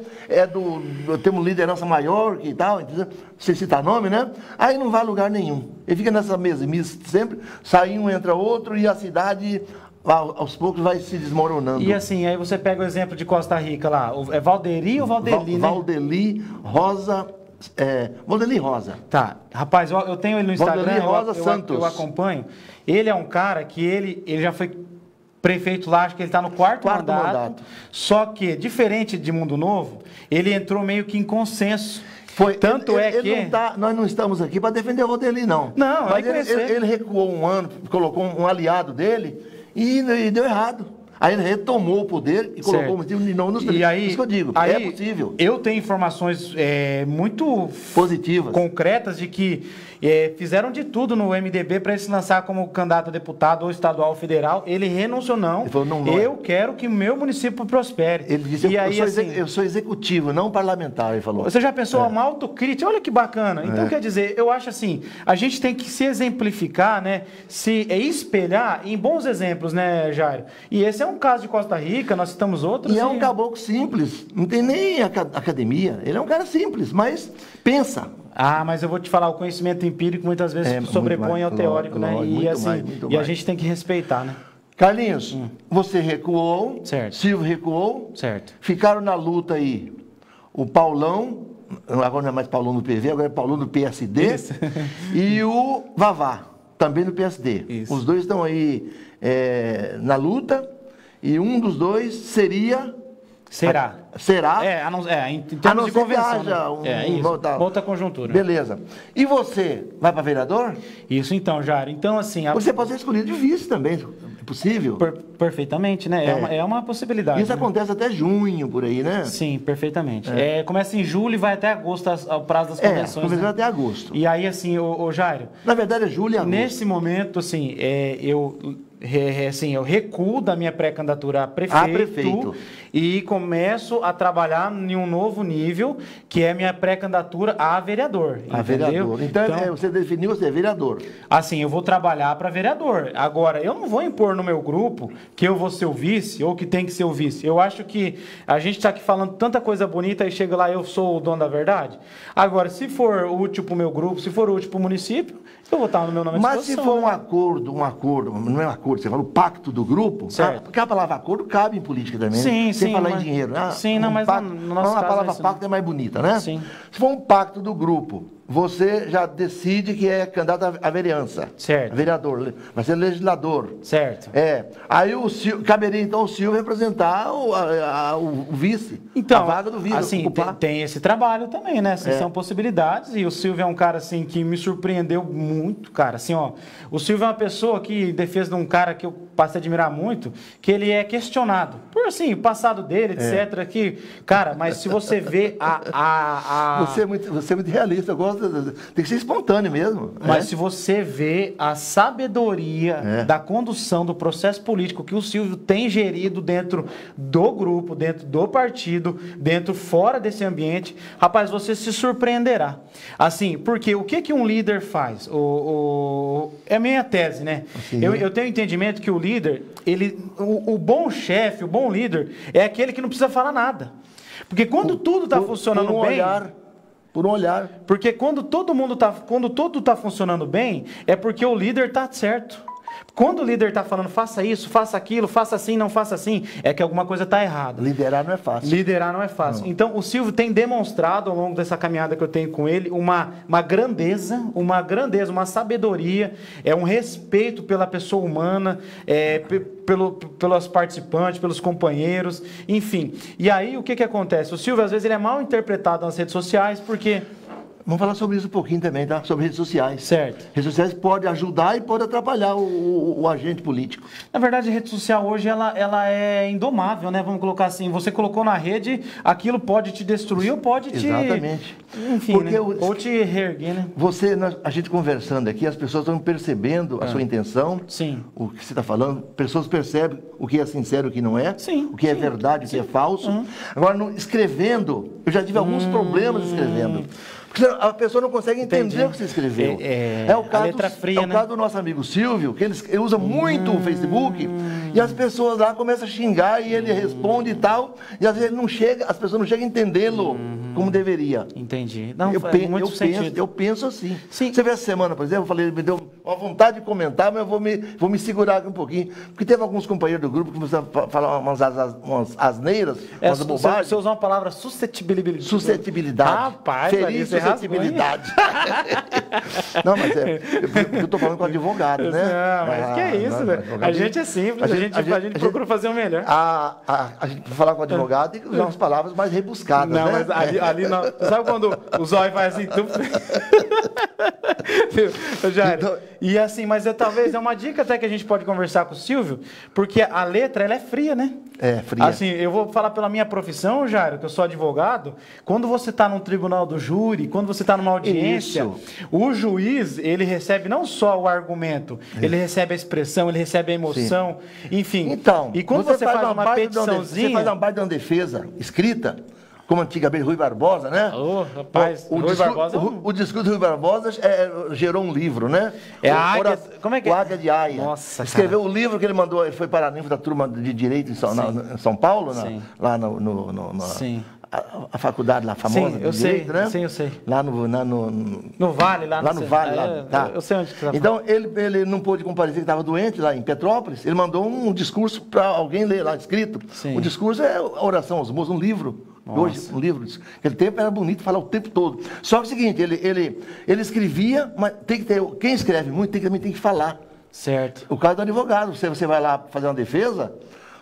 temos liderança maior que tal, entendeu? Sem citar nome, né? Aí não vai a lugar nenhum. Ele fica nessa mesmice sempre, sai um, entra outro e a cidade... aos poucos vai se desmoronando. E assim, aí você pega o exemplo de Costa Rica lá, é Valderi ou Valdeli, né? Valdeli Rosa... Valdeli Rosa. Tá. Rapaz, eu tenho ele no Instagram, Valdeli Rosa Santos. Eu acompanho. Ele é um cara que ele já foi prefeito lá, acho que ele está no quarto mandato. Só que, diferente de Mundo Novo, ele entrou meio que em consenso. Nós não estamos aqui para defender o Valdeli, não. Não, mas ele recuou um ano, colocou um aliado dele e deu errado. Aí ele retomou o poder e colocou o motivo de novo nos três. E aí, isso que eu digo, é possível. Eu tenho informações muito positivas, concretas de que fizeram de tudo no MDB para ele se lançar como candidato a deputado ou estadual ou federal. Ele renunciou, não. Ele falou, eu quero que o meu município prospere. Ele disse, eu sou executivo, não parlamentar, ele falou. Você já pensou uma autocrítica? Olha que bacana. Então, quer dizer, eu acho assim, a gente tem que se exemplificar, né? Se espelhar em bons exemplos, né, Jairo? E esse é um caso de Costa Rica, nós citamos outros. E é um caboclo simples, não tem nem academia. Ele é um cara simples, mas pensa. Ah, mas eu vou te falar, o conhecimento empírico muitas vezes sobrepõe ao teórico, né? E a gente tem que respeitar, né? Carlinhos, você recuou, certo. Silvio recuou, certo. Ficaram na luta aí o Paulão, agora não é mais Paulão do PV, agora é Paulão do PSD, e o Vavá, também do PSD. Isso. Os dois estão aí na luta, e um dos dois seria... Será? Em termos de convenção. Outra conjuntura. Beleza. E você, vai para vereador? Isso então, Jairo. Então, assim... Você pode ser escolhido de vice também, é possível? Perfeitamente, né? É uma possibilidade. Isso acontece até junho, por aí, né? Sim, perfeitamente. Começa em julho e vai até agosto, ao prazo das convenções. Começa até agosto. E aí, assim, o Jairo... Na verdade, é julho e agosto. Nesse momento, assim, eu recuo da minha pré-candidatura a prefeito e começo a trabalhar em um novo nível, que é minha pré-candidatura a vereador. A vereador. Então, você definiu ser vereador. Assim, eu vou trabalhar para vereador. Agora, eu não vou impor no meu grupo que eu vou ser o vice ou que tem que ser o vice. Eu acho que a gente está aqui falando tanta coisa bonita e chega lá eu sou o dono da verdade. Agora, se for útil para o meu grupo, se for útil para o município, eu vou estar no meu nome à disposição. Mas se for um acordo, não é um acordo, você fala o pacto do grupo, certo. Porque a palavra acordo cabe em política também, sim, sem falar em dinheiro. Mas no nosso caso a palavra pacto é mais bonita, né? Sim. Se for um pacto do grupo, você já decide que é candidato à vereança. Certo. Vereador, vai ser legislador. Certo. Aí caberia então o Silvio representar o vice, então, a vaga do vice. Assim, tem esse trabalho também, né? São possibilidades, e o Silvio é um cara assim que me surpreendeu muito, cara. Assim, ó, o Silvio é uma pessoa que, em defesa de um cara que eu passei a admirar muito, que ele é questionado. Por assim, o passado dele, etc. Que, cara, mas se você vê Você é muito realista, eu gosto. Tem que ser espontâneo mesmo. Mas se você vê a sabedoria da condução do processo político que o Silvio tem gerido dentro do grupo, dentro do partido, fora desse ambiente, rapaz, você se surpreenderá. Assim, porque o que um líder faz? É a minha tese, né? Eu tenho entendimento que o líder, o bom chefe, o bom líder, é aquele que não precisa falar nada. Porque quando tudo está funcionando bem... Por um olhar. Porque quando tudo está funcionando bem, é porque o líder está certo. Quando o líder está falando, faça isso, faça aquilo, faça assim, não faça assim, é que alguma coisa está errada. Liderar não é fácil. Não. Então, o Silvio tem demonstrado, ao longo dessa caminhada que eu tenho com ele, uma grandeza, uma sabedoria, um respeito pela pessoa humana, pelos participantes, pelos companheiros, enfim. E aí, o que acontece? O Silvio, às vezes, ele é mal interpretado nas redes sociais, porque... Vamos falar sobre isso um pouquinho também, tá? Sobre redes sociais. Certo. Redes sociais podem ajudar e podem atrapalhar o agente político. Na verdade, a rede social hoje, ela é indomável, né? Vamos colocar assim, você colocou na rede, aquilo pode te destruir ou pode te... Exatamente. Enfim, né? Ou te reerguer, né? A gente conversando aqui, as pessoas estão percebendo a sua intenção. Sim. O que você está falando. Pessoas percebem o que é sincero e o que não é. Sim. O que é verdade e o que é falso. Uhum. Agora, escrevendo, eu já tive alguns problemas escrevendo. Porque a pessoa não consegue entender o que você escreveu. É o caso, letra fria, caso do nosso amigo Silvio, que ele usa muito o Facebook, e as pessoas lá começam a xingar e ele responde e tal, e às vezes as pessoas não chegam a entendê-lo como deveria. Entendi. Não, eu penso assim. Sim. Você vê essa semana, por exemplo, eu falei, me deu uma vontade de comentar, mas eu vou me segurar aqui um pouquinho, porque teve alguns companheiros do grupo que começaram a falar umas asneiras, umas bobagens. Você usou uma palavra suscetibilidade. Rapaz, feliz suscetibilidade. Não, mas eu estou falando com advogado, né? Não, mas que é isso, né? A gente é simples, a gente procura fazer o melhor. A gente falar com advogado tem que usar umas palavras mais rebuscadas, não, né? Mas ali não. Sabe quando o zóio faz assim? Jairo, e assim, mas talvez é uma dica até que a gente pode conversar com o Silvio, porque a letra, ela é fria, né? É, fria. Assim, eu vou falar pela minha profissão, Jairo, que eu sou advogado, quando você está num tribunal do júri, quando você está numa audiência, o juiz, ele recebe não só o argumento, ele recebe a expressão, ele recebe a emoção, enfim. Então, e quando você faz uma petiçãozinha... Você faz uma baita de uma defesa escrita, como antigamente Rui Barbosa, né? Rapaz, Rui Barbosa... O discurso do Rui Barbosa gerou um livro, né? Como é que é? O Águia de Aia. Nossa, escreveu o livro que ele mandou, ele foi paraninfo da turma de Direito em São Paulo, lá Sim. A faculdade lá famosa de Direito, né? Sim, eu sei. Lá no Vale, lá no Vale. Tá. Eu sei onde que você Então, ele não pôde comparecer, que estava doente lá em Petrópolis, ele mandou um discurso para alguém ler lá, escrito. Sim. O discurso é a oração aos moços, um livro. Nossa. Hoje, um livro, aquele tempo era bonito falar o tempo todo. Só que é o seguinte, ele escrevia, mas tem que ter, quem escreve muito também tem que falar. Certo. O caso do advogado, você vai lá fazer uma defesa,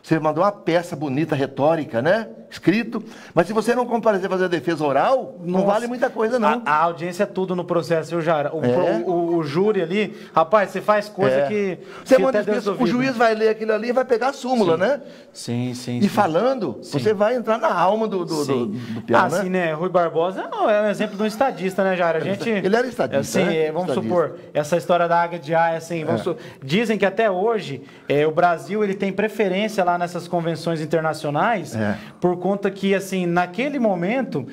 você mandou uma peça bonita, retórica, né? Escrito, mas se você não comparecer a fazer a defesa oral, não vale muita coisa, não. A audiência é tudo no processo, viu, Jara? O júri ali, rapaz, você faz coisa que... Você manda o juiz vai ler aquilo ali e vai pegar a súmula, né? Sim. E falando, você vai entrar na alma do piano, né? Assim, né? Rui Barbosa é um exemplo de um estadista, né, Jara? Ele era estadista, assim, vamos supor, essa história da Águia de Aia, assim, dizem que até hoje o Brasil ele tem preferência lá nessas convenções internacionais por conta que, assim, naquele momento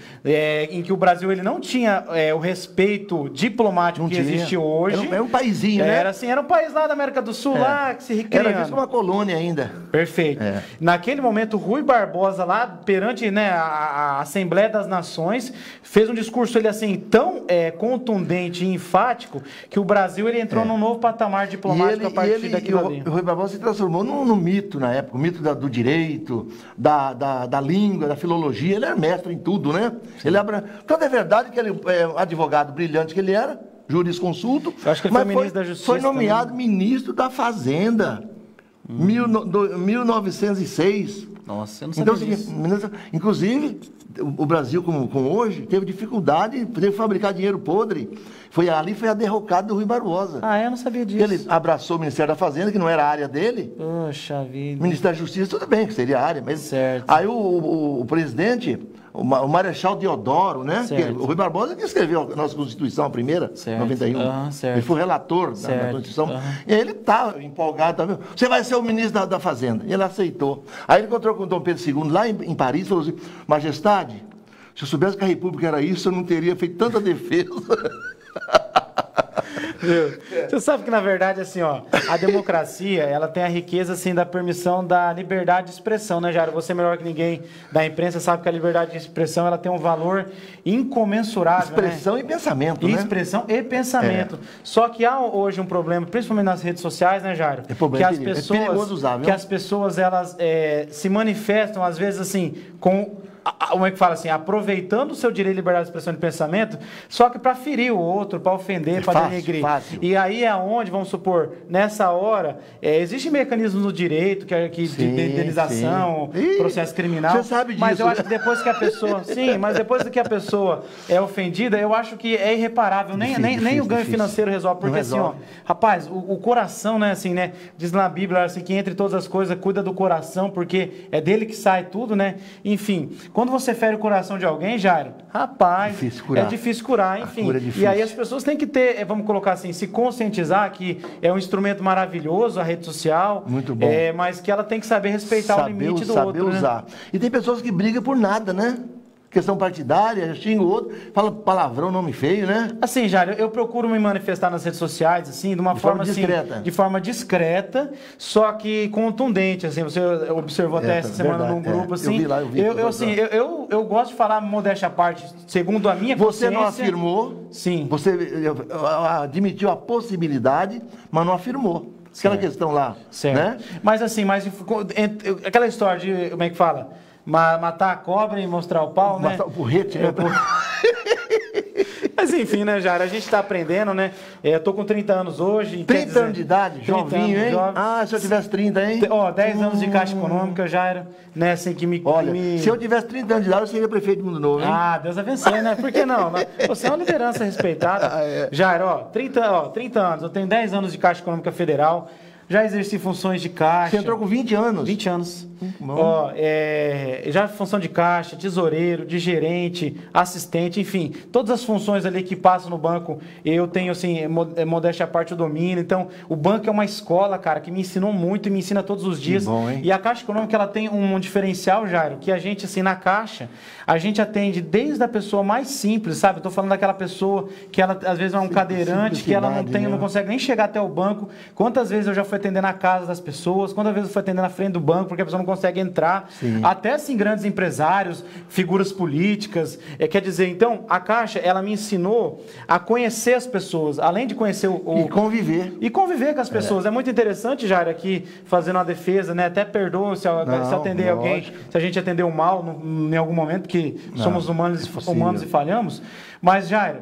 em que o Brasil ele não tinha o respeito diplomático que existe hoje. Era um paizinho, né? Era um país lá da América do Sul, lá que se recriando. Era visto uma colônia ainda. Perfeito. Naquele momento, Rui Barbosa, lá perante a Assembleia das Nações, fez um discurso ele, assim, tão contundente e enfático que o Brasil ele entrou num novo patamar diplomático a partir daquilo ali. O Rui Barbosa se transformou num mito na época, o mito do direito, da língua, da filologia. Ele era mestre em tudo, né? Tanto é verdade que ele advogado brilhante que ele era, jurisconsulto, acho que ele foi ministro da Justiça. Foi nomeado ministro da Fazenda. 1906. Nossa, eu não sabia disso. Inclusive, o Brasil, como hoje, teve dificuldade de fabricar dinheiro podre. Foi a derrocada do Rui Barbosa. Eu não sabia disso. Ele abraçou o Ministério da Fazenda, que não era a área dele. Poxa vida. Ministério da Justiça, tudo bem, que seria a área. Mas certo. Aí o presidente, o Marechal Deodoro, né? O Rui Barbosa que escreveu a nossa Constituição, a primeira, 91. Ele foi relator da Constituição. E ele estava empolgado também. Você vai ser o ministro da Fazenda. E ele aceitou. Aí ele encontrou com o Dom Pedro II lá em Paris e falou assim: Majestade, se eu soubesse que a República era isso, eu não teria feito tanta defesa. Você sabe que, na verdade, assim, a democracia, ela tem a riqueza, assim, da permissão da liberdade de expressão, né, Jairo? Você, melhor que ninguém da imprensa, sabe que a liberdade de expressão, ela tem um valor incomensurável, Expressão, né? E pensamento, né? Expressão e pensamento. Só que há hoje um problema, principalmente nas redes sociais, né, Jairo? Que perigoso usar, viu? Que as pessoas, elas se manifestam, às vezes, assim, com... Como é que fala assim? Aproveitando o seu direito de liberdade de expressão de pensamento, só que para ferir o outro, para ofender, para denegrir. Fácil. E aí é onde, vamos supor, nessa hora, existem mecanismos no direito de indenização, processo criminal. Você sabe disso. Mas eu acho que depois que a pessoa. Mas depois que a pessoa é ofendida, eu acho que é irreparável. Nem o ganho financeiro resolve. Porque assim, rapaz, o coração, né, assim, né? Diz na Bíblia assim, que entre todas as coisas, cuida do coração, porque é dele que sai tudo, né? Enfim. Quando você fere o coração de alguém, Jairo, rapaz, é difícil curar, enfim. E aí as pessoas têm que ter, vamos colocar assim, se conscientizar que é um instrumento maravilhoso, a rede social. Muito bom. Mas que ela tem que saber respeitar o limite do outro. Saber usar. Né? E tem pessoas que brigam por nada, né? Questão partidária, xinga o outro, fala palavrão, nome feio, né? Assim, Jário, eu procuro me manifestar nas redes sociais, assim, de forma discreta. De forma discreta, só que contundente, assim, você observou até essa semana num grupo, assim. Eu gosto de falar, modéstia à parte, segundo a minha consciência. Você não afirmou. Sim. Você admitiu a possibilidade, mas não afirmou. Aquela questão lá, certo. Né? Mas assim, aquela história de, como é que fala? Matar a cobra e mostrar o pau, né? Matar o porrete, né? Mas enfim, né, Jairo? A gente está aprendendo, né? Eu tô com 30 anos hoje. 30 anos de idade? Jovinho, hein? Se eu tivesse 30, hein? 10 anos de Caixa Econômica, Jairo. Né, assim, Olha, se eu tivesse 30 anos de idade, eu seria prefeito do Mundo Novo, hein? Deus abençoe, né? Por que não? Você é uma liderança respeitada. Jairo, 30 anos. Eu tenho 10 anos de Caixa Econômica Federal. Já exerci funções de caixa. Você entrou com 20 anos? 20 anos. Já função de caixa, tesoureiro, de gerente, assistente, enfim, todas as funções ali que passam no banco, eu tenho, assim, modéstia à parte o domínio. Então, o banco é uma escola, cara, que me ensinou muito e me ensina todos os dias. Bom, hein? E a Caixa Econômica, ela tem um diferencial, Jairo, que a gente, assim, na Caixa, a gente atende desde a pessoa mais simples, sabe? Eu tô falando daquela pessoa que ela, às vezes, é um cadeirante, que ela não consegue nem chegar até o banco. Quantas vezes eu já fui foi atender na casa das pessoas, quantas vezes foi atender na frente do banco, porque a pessoa não consegue entrar. Sim. Até, assim, grandes empresários, figuras políticas. Quer dizer, então, a Caixa, ela me ensinou a conhecer as pessoas, além de conhecer E conviver. E conviver com as pessoas. É muito interessante, Jair, aqui, fazendo uma defesa, né? Até perdoa se atender alguém, se a gente atendeu mal em algum momento, porque somos humanos e falhamos. Mas, Jair,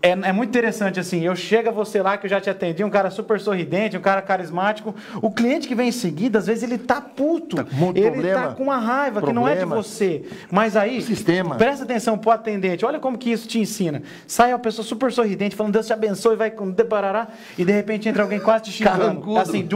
é muito interessante, assim, eu chego a você lá, que eu já te atendi, um cara super sorridente, um cara carismático, o cliente que vem em seguida, às vezes ele tá puto, ele tá com uma raiva, que não é de você, mas aí, presta atenção pro atendente, olha como que isso te ensina, sai uma pessoa super sorridente, falando, Deus te abençoe, vai com deparará, e de repente entra alguém quase te xingando, assim,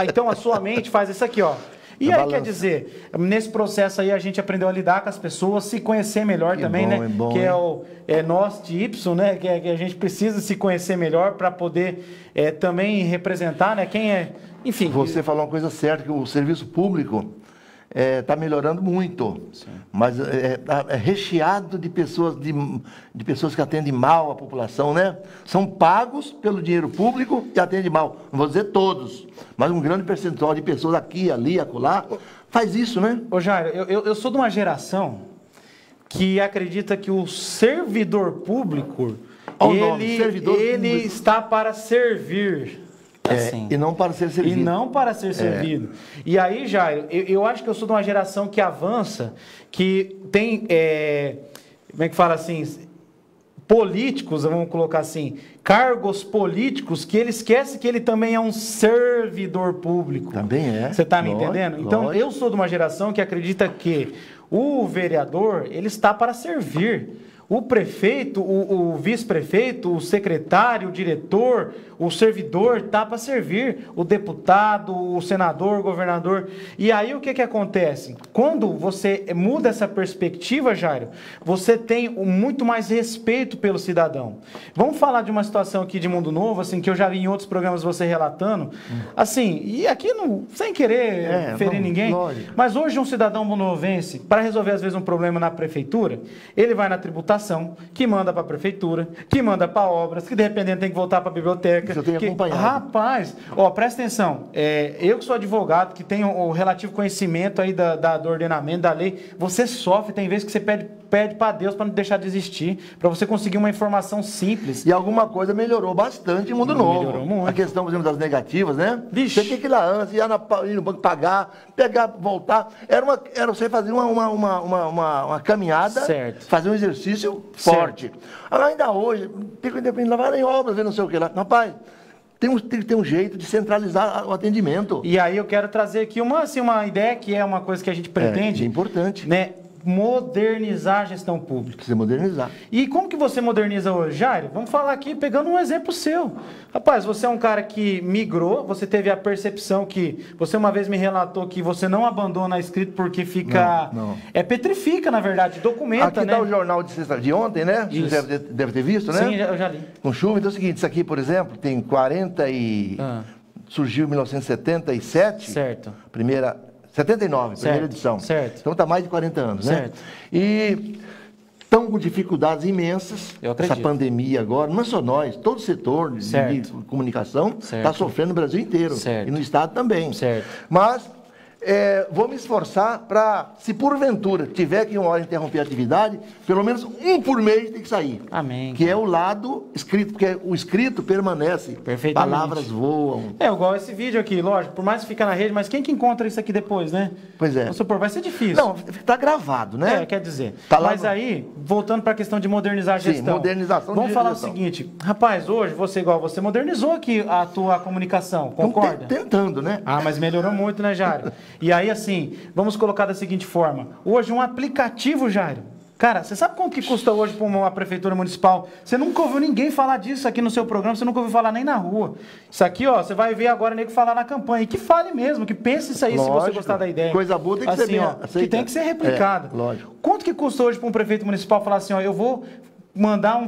então a sua mente faz isso aqui, ó. E aí, quer dizer, nesse processo aí a gente aprendeu a lidar com as pessoas, se conhecer melhor também, né? Que é nós de Y, né? Que a gente precisa se conhecer melhor para poder também representar, né? Quem é... Enfim. Você falou uma coisa certa, que o serviço público está melhorando muito, sim, mas é recheado de pessoas, de pessoas que atendem mal a população, né? São pagos pelo dinheiro público e atendem mal. Não vou dizer todos, mas um grande percentual de pessoas aqui, ali, acolá, faz isso, né? Ô Jair, eu sou de uma geração que acredita que o servidor público, ele está para servir. Assim. E não para ser servido. E não para ser servido. E aí, Jair, eu acho que eu sou de uma geração que avança, que tem, como é que fala assim, políticos, vamos colocar assim, cargos políticos, que ele esquece que ele também é um servidor público. Também é. Você está me entendendo? Então, eu sou de uma geração que acredita que o vereador, ele está para servir. O prefeito, o vice-prefeito, o secretário, o diretor, o servidor está para servir, o deputado, o senador, o governador. E aí o que acontece? Quando você muda essa perspectiva, Jairo, você tem muito mais respeito pelo cidadão. Vamos falar de uma situação aqui de Mundo Novo, assim, que eu já vi em outros programas você relatando. Assim, e aqui sem querer ferir ninguém, lógico. Mas hoje um cidadão mundonovense, para resolver às vezes um problema na prefeitura, ele vai na tributação, que manda para a prefeitura, que manda para obras, que de repente tem que voltar para a biblioteca. Isso eu tenho acompanhado. Rapaz, presta atenção, eu que sou advogado, que tenho o relativo conhecimento aí do ordenamento, da lei, você sofre, tem vezes que você pede para Deus para não deixar de existir, para você conseguir uma informação simples. E alguma coisa melhorou bastante em Mundo Novo. Melhorou muito. A questão, por exemplo, das negativas, né? Vixe. Você tinha que ir lá antes, ir no banco pagar, pegar, voltar. Era você fazer uma caminhada, certo, fazer um exercício forte. Ainda hoje, Pico Independente, lá em obras, não sei o que lá. Rapaz, tem que ter um jeito de centralizar o atendimento. E aí eu quero trazer aqui uma ideia que é uma coisa que a gente pretende. É importante. Né? Modernizar a gestão pública. Precisa modernizar. E como que você moderniza hoje, Jair? Vamos falar aqui pegando um exemplo seu. Rapaz, você é um cara que migrou, você teve a percepção que... Você uma vez me relatou que você não abandona a escrita porque fica... Não. Petrifica, na verdade, documenta, aqui, né? Aqui está o jornal de ontem, né? Isso. Você deve ter visto, né? Sim, eu já li. Com chuva. Então é o seguinte, isso aqui, por exemplo, tem 40 e... Surgiu em 1977. Certo. 79, primeira edição. Certo. Então está mais de 40 anos, né? Certo. E estão com dificuldades imensas. Eu acredito. Essa pandemia agora, não é só nós, todo o setor de comunicação está sofrendo no Brasil inteiro. Certo. E no Estado também. Certo. Mas vou me esforçar para, se porventura tiver que uma hora interromper a atividade, pelo menos um por mês tem que sair. Amém. Que é o lado escrito, porque o escrito permanece. Perfeitamente. Palavras voam. Igual esse vídeo aqui, lógico, por mais que fica na rede, mas quem que encontra isso aqui depois, né? Pois é. Vamos supor, vai ser difícil. Não, está gravado, né? Quer dizer. Tá lá mas aí, voltando para a questão de modernizar a gestão. Sim, modernização. Vamos falar o seguinte, rapaz, hoje você modernizou aqui a tua comunicação, concorda? Tentando, né? Mas melhorou muito, né, Jairo? E aí, assim, vamos colocar da seguinte forma. Hoje, um aplicativo, Jairo. Cara, você sabe quanto que custa hoje para uma prefeitura municipal? Você nunca ouviu ninguém falar disso aqui no seu programa, você nunca ouviu falar nem na rua. Isso aqui, você vai ver agora nego falar na campanha. E que fale mesmo, que pense isso aí. Lógico, se você gostar da ideia. Coisa boa tem que ser bem que tem que ser replicada. Lógico. Quanto que custa hoje para um prefeito municipal falar assim, eu vou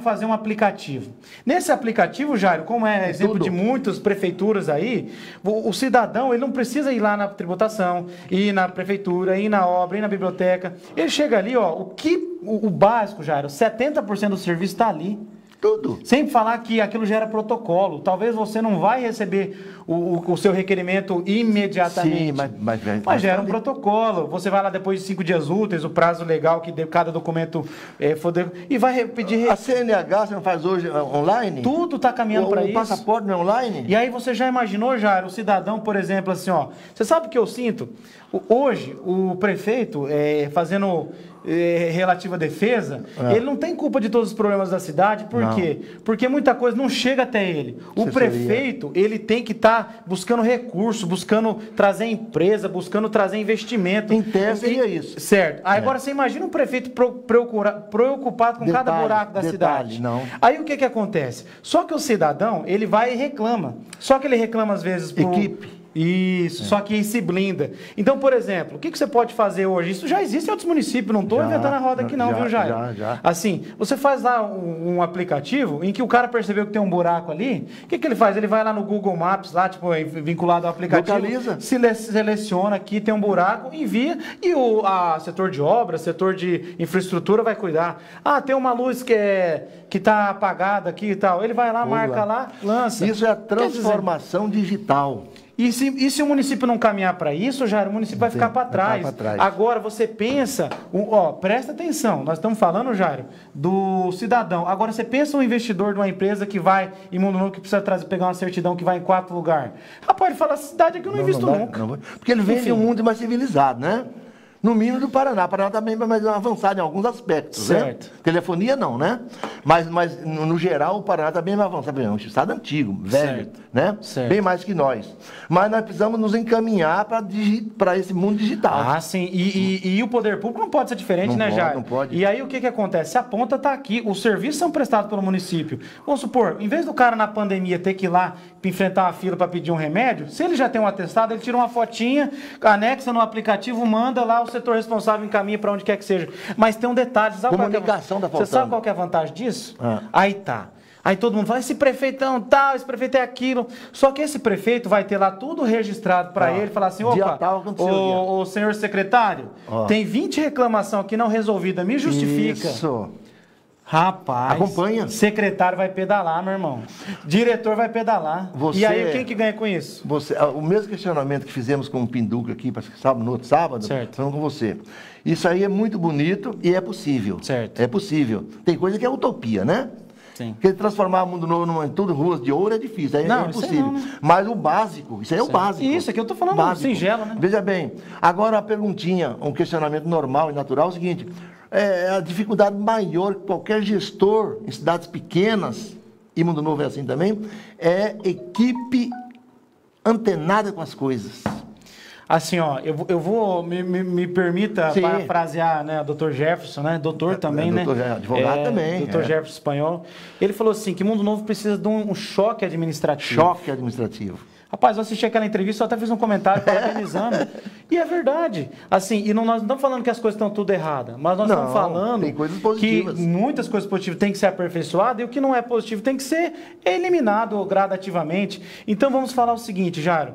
fazer um aplicativo. Nesse aplicativo, Jairo, como é exemplo de muitas prefeituras aí, o cidadão, ele não precisa ir lá na tributação, ir na prefeitura, ir na obra, ir na biblioteca. Ele chega ali, o básico, Jairo, 70% do serviço está ali. Tudo. Sempre falar que aquilo gera protocolo. Talvez você não vai receber o seu requerimento imediatamente. Sim, mas gera um protocolo. Você vai lá depois de 5 dias úteis, o prazo legal que cada documento e vai pedir... A CNH você não faz hoje online? Tudo está caminhando para isso. O passaporte não é online? E aí você já imaginou, Jairo, o cidadão, por exemplo, assim, ó... Você sabe o que eu sinto? Hoje, o prefeito, fazendo... relativa defesa, ele não tem culpa de todos os problemas da cidade, por quê? Porque muita coisa não chega até ele. O prefeito, ele tem que estar buscando recurso, buscando trazer empresa, buscando trazer investimento. Em tese seria isso. Certo. Agora você imagina um prefeito preocupado com cada buraco da cidade. Não. Aí o que acontece? Só que o cidadão, ele vai e reclama. Só que ele reclama às vezes por... Equipe. Isso, só que aí se blinda. Então, por exemplo, o que você pode fazer hoje? Isso já existe em outros municípios, não estou inventando a roda aqui não, viu, Jair? Já. Assim, você faz lá um aplicativo em que o cara percebeu que tem um buraco ali, o que ele faz? Ele vai lá no Google Maps, lá, tipo, vinculado ao aplicativo, localiza, seleciona aqui, tem um buraco, envia, e o setor de obra, setor de infraestrutura vai cuidar. Ah, tem uma luz que está apagada aqui e tal. Ele vai lá, marca lá, lança. Isso é a transformação digital. E se o município não caminhar para isso, já o município vai ficar para trás. Agora você pensa, presta atenção, nós estamos falando, Jairo, do cidadão. Agora você pensa um investidor de uma empresa que vai em Mundo Novo, que precisa pegar uma certidão que vai em 4 lugares. Rapaz, ele fala, cidade aqui eu não invisto nunca. Porque ele vem de um mundo mais civilizado, né? No mínimo do Paraná. O Paraná também é mais avançado em alguns aspectos, certo, né? Telefonia não, né? Mas no geral o Paraná também é mais avançado. É um estado antigo, velho, certo, né? Certo. Bem mais que nós. Mas nós precisamos nos encaminhar para esse mundo digital. Ah, sim. E o poder público não pode ser diferente, não né, Jair? Não pode. E aí o que acontece? A ponta está aqui, os serviços são prestados pelo município. Vamos supor, em vez do cara na pandemia ter que ir lá enfrentar uma fila para pedir um remédio, se ele já tem um atestado, ele tira uma fotinha, anexa no aplicativo, manda lá, o setor responsável encaminha para onde quer que seja. Mas tem um detalhe. Comunicação da faltando. Você sabe qual que é a vantagem disso? Aí tá. Aí todo mundo fala, esse prefeitão tal, esse prefeito é aquilo. Só que esse prefeito vai ter lá tudo registrado para ele, falar assim, opa, o senhor secretário, tem 20 reclamações aqui não resolvidas, me justifica. Isso. Rapaz, acompanha. Secretário vai pedalar, meu irmão. Diretor vai pedalar. E aí, quem que ganha com isso? O mesmo questionamento que fizemos com o Pinduca aqui, no outro sábado, certo, falando com você. Isso aí é muito bonito e é possível. Certo. É possível. Tem coisa que é utopia, né? Sim. Porque transformar o Mundo Novo em tudo ruas de ouro é difícil, é impossível. Não. Mas o básico, isso aí é o básico. Isso aqui eu estou falando singelo, né? Veja bem, agora a perguntinha, um questionamento normal e natural é o seguinte: a dificuldade maior que qualquer gestor em cidades pequenas, e Mundo Novo é assim também, é equipe antenada com as coisas. Assim, ó, eu vou, me permita parafrasear, né, o Dr. Jefferson, né, doutor também, né? Advogado também. Dr. Jefferson Espanhol. Ele falou assim, que Mundo Novo precisa de um choque administrativo. Choque administrativo. Rapaz, eu assisti aquela entrevista, eu até fiz um comentário parabenizando. E é verdade. Assim, e nós não estamos falando que as coisas estão tudo erradas, mas nós estamos falando tem coisas positivas. Que muitas coisas positivas têm que ser aperfeiçoadas e o que não é positivo tem que ser eliminado gradativamente. Então vamos falar o seguinte, Jairo.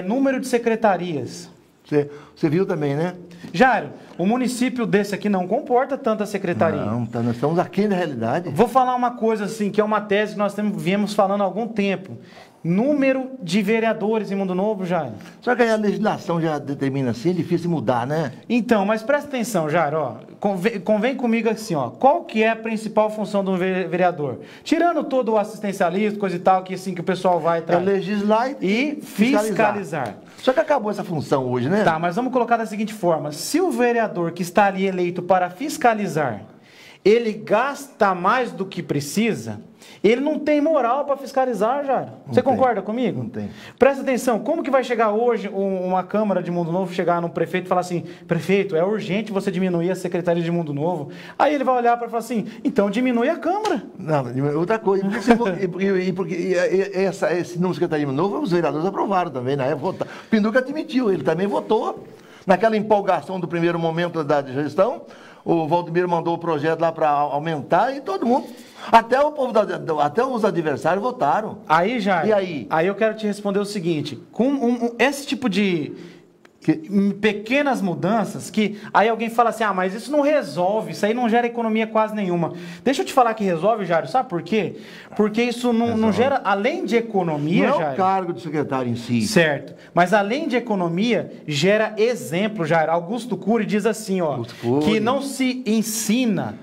Número de secretarias. Você viu também, né? Jairo, o município desse aqui não comporta tanta secretaria. Não, nós estamos aqui na realidade. Vou falar uma coisa assim, que é uma tese que nós viemos falando há algum tempo. Número de vereadores em Mundo Novo, Jairo. Só que a legislação já determina assim, é difícil mudar, né? Então, mas presta atenção, Jairo, ó, convém comigo assim, ó, qual que é a principal função de um vereador? Tirando todo o assistencialismo, coisa e tal, que assim que o pessoal vai... É legislar e fiscalizar. Só que acabou essa função hoje, né? Tá, mas vamos colocar da seguinte forma, se o vereador que está ali eleito para fiscalizar, ele gasta mais do que precisa... Ele não tem moral para fiscalizar, Jairo. Você concorda comigo? Não tem. Presta atenção, como que vai chegar hoje uma Câmara de Mundo Novo, chegar num prefeito e falar assim, prefeito, é urgente você diminuir a Secretaria de Mundo Novo. Aí ele vai olhar para falar assim, então diminui a Câmara. Não, outra coisa. Porque esse número de Secretaria de Mundo Novo, os vereadores aprovaram também, na época. O Pinduca admitiu, ele também votou. Naquela empolgação do primeiro momento da gestão, o Valdemiro mandou o projeto lá para aumentar e todo mundo... Até o povo, até os adversários votaram. Aí, Jair, e aí? Aí eu quero te responder o seguinte, com esse tipo de pequenas mudanças que aí alguém fala assim, mas isso não resolve, isso aí não gera economia quase nenhuma. Deixa eu te falar que resolve, Jairo, sabe por quê? Porque isso não gera, além de economia, não é Jairo, o cargo do secretário em si. Certo, mas além de economia, gera exemplo, Jairo. Augusto Cury diz assim, que não se ensina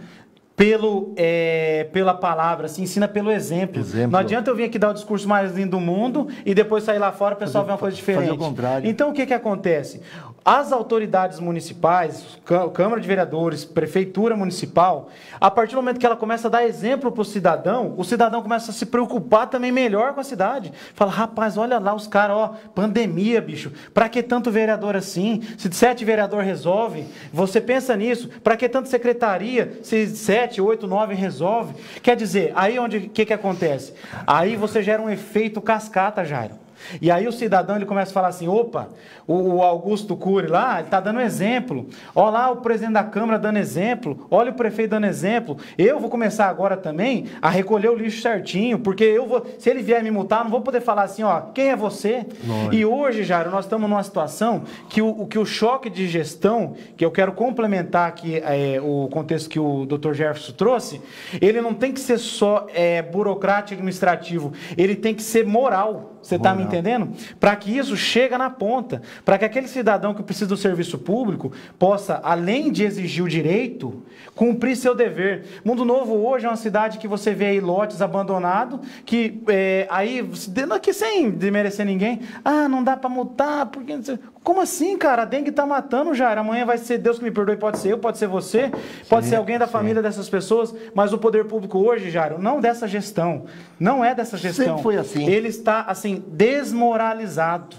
pela palavra, se ensina pelo exemplo. Não adianta eu vir aqui dar o discurso mais lindo do mundo e depois sair lá fora e o pessoal vê uma coisa diferente. Fazer o contrário. Então, o que acontece? As autoridades municipais, Câmara de Vereadores, Prefeitura Municipal, a partir do momento que ela começa a dar exemplo para o cidadão começa a se preocupar também melhor com a cidade. Fala, rapaz, olha lá os caras, pandemia, bicho, para que tanto vereador assim? Se 7 vereador resolve, você pensa nisso, para que tanta secretaria, se 7, 8, 9 resolve? Quer dizer, aí o que acontece? Aí você gera um efeito cascata, Jairo. E aí o cidadão ele começa a falar assim, opa, o Augusto Cury lá, ele está dando exemplo, olha lá o presidente da Câmara dando exemplo, olha o prefeito dando exemplo, eu vou começar agora também a recolher o lixo certinho, porque se ele vier me multar, não vou poder falar assim, quem é você? Nossa. E hoje, Jairo, nós estamos numa situação que o choque de gestão, que eu quero complementar aqui o contexto que o Dr. Jefferson trouxe, ele não tem que ser só burocrático administrativo, ele tem que ser moral. Você está me entendendo? Para que isso chegue na ponta, para que aquele cidadão que precisa do serviço público possa, além de exigir o direito, cumprir seu dever. Mundo Novo hoje é uma cidade que você vê aí lotes abandonados, que aí, aqui sem desmerecer ninguém, não dá para multar, porque... Como assim, cara? A dengue está matando, Jairo. Amanhã vai ser, Deus que me perdoe, pode ser eu, pode ser você, pode ser alguém da família dessas pessoas, mas o poder público hoje, Jairo, não dessa gestão, não é dessa gestão. Sempre foi assim. Ele está, assim, desmoralizado.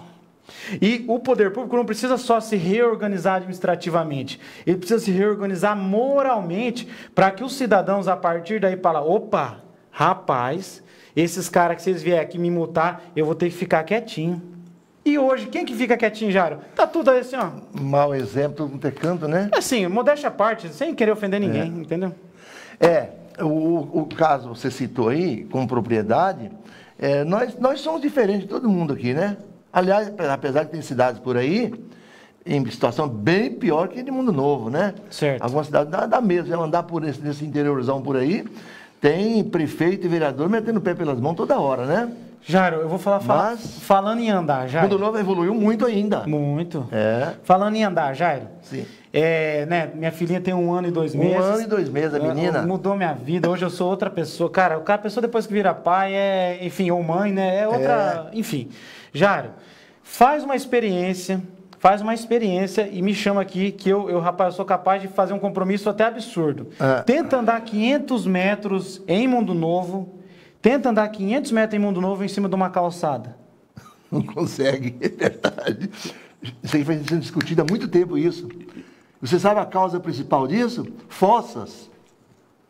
E o poder público não precisa só se reorganizar administrativamente, ele precisa se reorganizar moralmente para que os cidadãos, a partir daí, falem, opa, rapaz, esses caras que vocês vierem aqui me multar, eu vou ter que ficar quietinho. E hoje, quem que fica quietinho, Jairo? Tá tudo aí assim, Mau exemplo, não ter canto, né? Assim, modéstia à parte, sem querer ofender ninguém, entendeu? O caso você citou aí, com propriedade, nós somos diferentes de todo mundo aqui, né? Aliás, apesar que tem cidades por aí, em situação bem pior que de Mundo Novo, né? Certo. Algumas cidades dá mesmo, andar nesse interiorzão por aí, tem prefeito e vereador metendo o pé pelas mãos toda hora, né? Jairo, eu vou falando em andar, Jairo. Mundo Novo evoluiu muito ainda. Muito. Falando em andar, Jairo. Sim. Minha filhinha tem 1 ano e 2 meses. 1 ano e 2 meses, a menina. Mudou minha vida. Hoje eu sou outra pessoa. Cara, a pessoa depois que vira pai enfim, ou mãe, né? É outra. Enfim. Jairo, faz uma experiência e me chama aqui que rapaz, eu sou capaz de fazer um compromisso até absurdo. Tenta andar 500 metros em Mundo Novo. Tenta andar 500 metros em Mundo Novo em cima de uma calçada. Não consegue, é verdade. Isso aí vai sendo discutido há muito tempo, isso. Você sabe a causa principal disso? Fossas.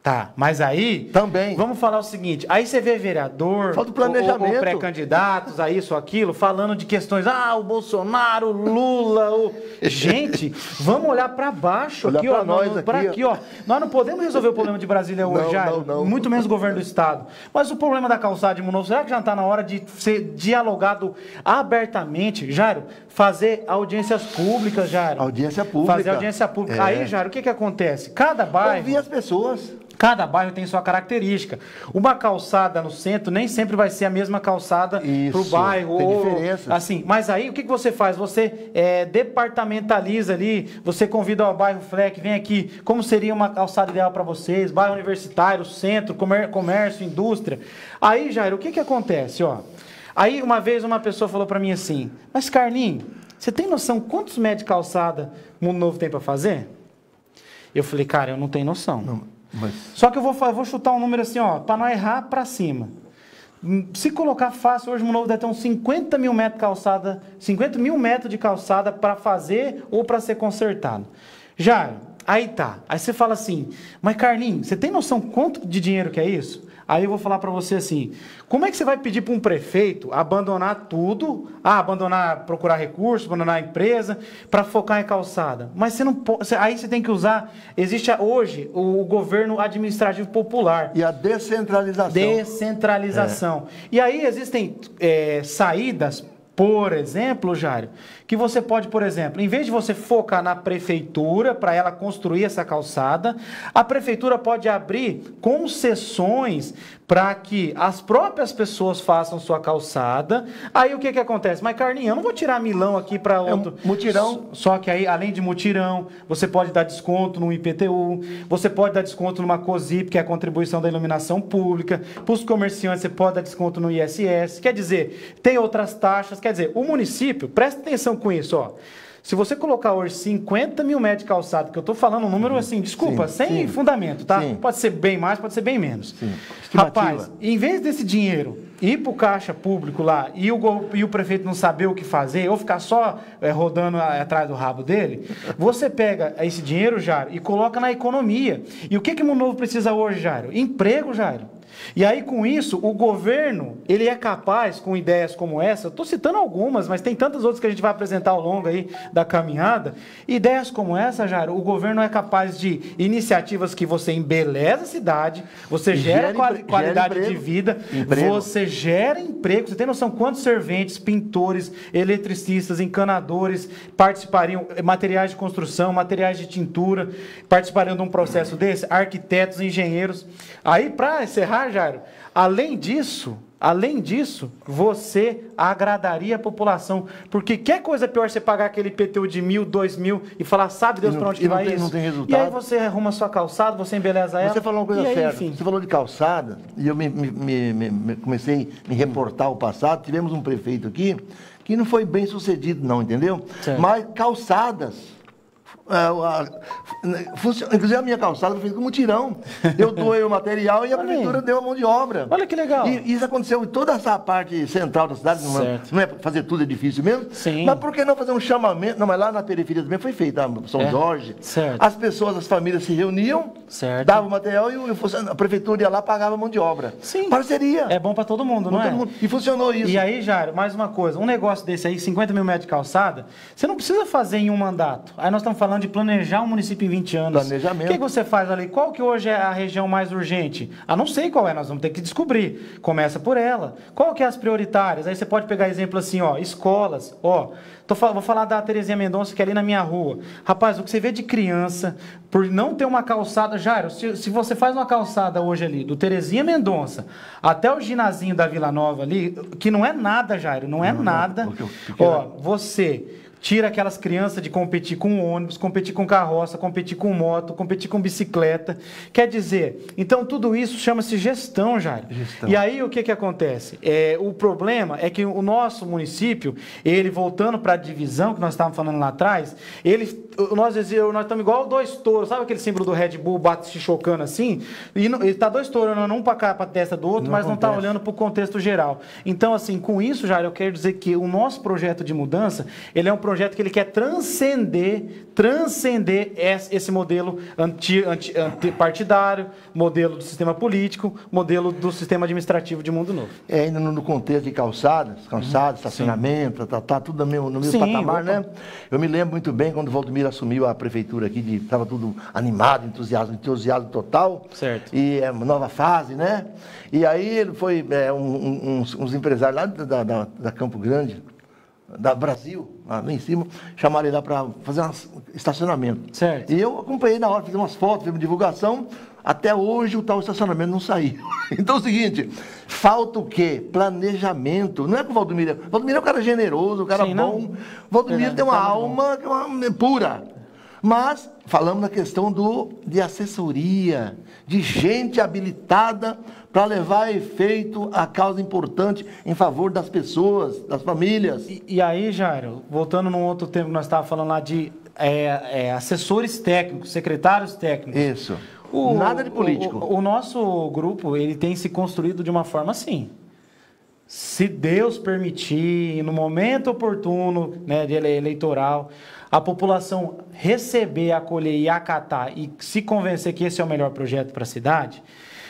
Tá, mas aí... Também. Vamos falar o seguinte, aí você vê vereador... Falta o planejamento. Ou pré-candidatos, a isso, aquilo, falando de questões... o Bolsonaro, o Lula, Gente, vamos olhar para baixo. Olhar aqui, para nós aqui, ó. Nós não podemos resolver o problema de Brasília hoje, não. Muito menos o governo do Estado. Mas o problema da calçada de Mundo Novo, será que já está na hora de ser dialogado abertamente? Jairo, fazer audiências públicas, Jairo. Audiência pública. Fazer audiência pública. Aí, Jairo, o que acontece? Cada bairro... Ouvir as pessoas... Cada bairro tem sua característica. Uma calçada no centro nem sempre vai ser a mesma calçada para o bairro. Tem diferença. Assim, mas aí o que você faz? Você departamentaliza ali, você convida o bairro Fleck, vem aqui, como seria uma calçada ideal para vocês? Bairro universitário, centro, comércio, indústria. Aí, Jairo, o que acontece? Aí uma vez uma pessoa falou para mim assim, mas Carlinhos, você tem noção quantos metros de calçada Mundo Novo tem para fazer? Eu falei, cara, eu não tenho noção. Não. Só que eu vou chutar um número assim, para não errar para cima. Se colocar fácil, hoje o Mundo Novo deve ter uns 50 mil metros de calçada, 50 mil metros de calçada para fazer ou para ser consertado. Já, aí tá. Aí você fala assim, mas Carlinhos, você tem noção quanto de dinheiro que é isso? Aí eu vou falar para você assim, como é que você vai pedir para um prefeito abandonar tudo, procurar recursos, abandonar a empresa, para focar em calçada? Mas você não pode, aí você tem que usar, existe hoje o governo administrativo popular. E a descentralização. Descentralização. E aí existem saídas por exemplo, Jairo, que você pode, por exemplo, em vez de você focar na prefeitura para ela construir essa calçada, a prefeitura pode abrir concessões para que as próprias pessoas façam sua calçada. Aí o que acontece? Mas, Carlinhos, eu não vou tirar milão aqui para outro... mutirão. Só que aí, além de mutirão, você pode dar desconto no IPTU, você pode dar desconto numa COSIP, que é a contribuição da iluminação pública, para os comerciantes você pode dar desconto no ISS, quer dizer, tem outras taxas, quer dizer, o município, presta atenção com isso, ó. Se você colocar hoje 50 mil metros de calçada, que eu estou falando um número assim, desculpa, sem fundamento, tá? Sim. Pode ser bem mais, pode ser bem menos. Sim. Rapaz, em vez desse dinheiro ir para o caixa público lá e o prefeito não saber o que fazer, ou ficar só rodando atrás do rabo dele, você pega esse dinheiro, Jairo, e coloca na economia. E o que o Mundo Novo precisa hoje, Jairo? Emprego, Jairo. E aí, com isso, o governo, ele é capaz, com ideias como essa, eu estou citando algumas, mas tem tantas outras que a gente vai apresentar ao longo aí da caminhada, ideias como essa, Jairo, o governo é capaz de iniciativas que você embeleza a cidade, você gera qualidade de vida, você gera emprego, você tem noção quantos serventes, pintores, eletricistas, encanadores participariam, materiais de construção, materiais de tintura, participariam de um processo desse, arquitetos, engenheiros. Aí, para encerrar, Jairo, além disso, você agradaria a população. Porque que coisa pior você pagar aquele IPTU de 1.000, 2.000 e falar, sabe Deus para onde que vai isso? Não tem resultado. E aí você arruma a sua calçada, você embeleza ela. Você falou uma coisa certa. Enfim. Você falou de calçada e eu comecei a me reportar ao passado. Tivemos um prefeito aqui que não foi bem sucedido, não, entendeu? Certo. Mas calçadas... inclusive a minha calçada foi feita com mutirão. Eu doei o material e a prefeitura deu a mão de obra. Olha que legal. E isso aconteceu em toda essa parte central da cidade. Não é fazer tudo, é difícil mesmo. Sim. Mas por que não fazer um chamamento? Não, mas lá na periferia também foi feito, São Jorge. Certo. As pessoas, as famílias se reuniam, davam o material e a prefeitura ia lá e pagava a mão de obra. Sim. Parceria. É bom para todo mundo, não é? E funcionou isso. E aí, Jairo, mais uma coisa. Um negócio desse aí, 50 mil metros de calçada, você não precisa fazer em um mandato. Aí nós estamos falando de planejar um município em 20 anos. Planejamento. O que você faz ali? Qual que hoje é a região mais urgente? Não sei qual é, nós vamos ter que descobrir. Começa por ela. Qual que é as prioritárias? Aí você pode pegar exemplo assim, escolas. Vou falar da Terezinha Mendonça, que é ali na minha rua. Rapaz, o que você vê de criança, por não ter uma calçada... Jairo, se você faz uma calçada hoje ali, do Terezinha Mendonça até o ginazinho da Vila Nova ali, que não é nada, Jairo, não é nada. Você... tira aquelas crianças de competir com ônibus, competir com carroça, competir com moto, competir com bicicleta. Quer dizer, então tudo isso chama-se gestão, Jairo. E aí o que acontece? O problema é que o nosso município, ele voltando para a divisão que nós estávamos falando lá atrás, nós estamos igual dois touros, sabe aquele símbolo do Red Bull se chocando assim? E está dois touros, um para cá, para a testa do outro, mas não está olhando para o contexto geral. Então, assim, com isso, Jairo, eu quero dizer que o nosso projeto de mudança, ele é um projeto que ele quer transcender esse modelo antipartidário, modelo do sistema político, modelo do sistema administrativo de Mundo Novo. Ainda no contexto de calçadas, estacionamento, tudo no mesmo patamar, né? Eu me lembro muito bem quando o Valdomiro assumiu a prefeitura aqui, estava tudo animado, entusiasmo total. Certo. E é uma nova fase, né? E aí ele foi, uns empresários lá da Campo Grande, da Brasil, lá em cima, chamaram ele lá para fazer um estacionamento. Certo. E eu acompanhei na hora, fiz umas fotos, fiz uma divulgação. Até hoje o tal estacionamento não saiu. Então é o seguinte, falta o quê? Planejamento. Não é que o Valdomiro é um cara generoso, um cara bom. O Valdomiro tem uma alma pura. Mas falamos na questão de assessoria, de gente habilitada para levar a efeito a causa importante em favor das pessoas, das famílias. E aí, Jairo, voltando num outro tema que nós estávamos falando lá de assessores técnicos, secretários técnicos. Isso. Nada de político. O nosso grupo, ele tem se construído de uma forma assim. Se Deus permitir, no momento oportuno, né, de eleitoral, a população receber, acolher e acatar e se convencer que esse é o melhor projeto para a cidade,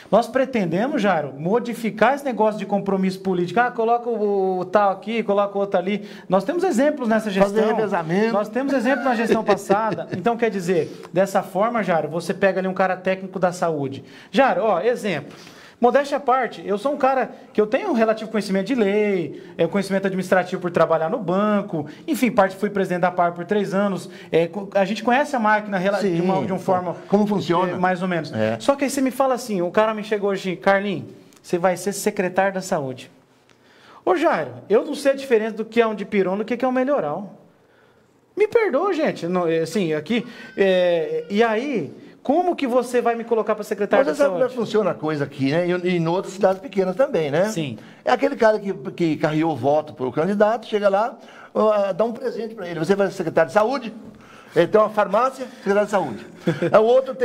nós pretendemos, Jairo, modificar esse negócio de compromisso político. Coloca o tal aqui, coloca o outro ali. Nós temos exemplos nessa gestão. Fazer revezamento. Nós temos exemplos na gestão passada. Então, quer dizer, dessa forma, Jairo, você pega ali um cara técnico da saúde. Jairo, exemplo. modéstia à parte, eu sou um cara que eu tenho um relativo conhecimento de lei, conhecimento administrativo por trabalhar no banco, enfim, fui presidente da PAR por 3 anos, a gente conhece a máquina de uma forma... Como funciona? Mais ou menos. Só que aí você me fala assim, o cara me chegou hoje, Carlinhos, você vai ser secretário da saúde. Ô Jairo, eu não sei a diferença do que é um dipirona do que é um melhoral. Me perdoa, gente. Não, assim, aqui... e aí, como que você vai me colocar para secretário da saúde? Mas você sabe como funciona a coisa aqui, né? E em outras cidades pequenas também, né? Sim. É aquele cara que carreou o voto para o candidato, chega lá, dá um presente para ele. Você vai ser secretário de saúde? Ele tem uma farmácia, secretário de saúde. O outro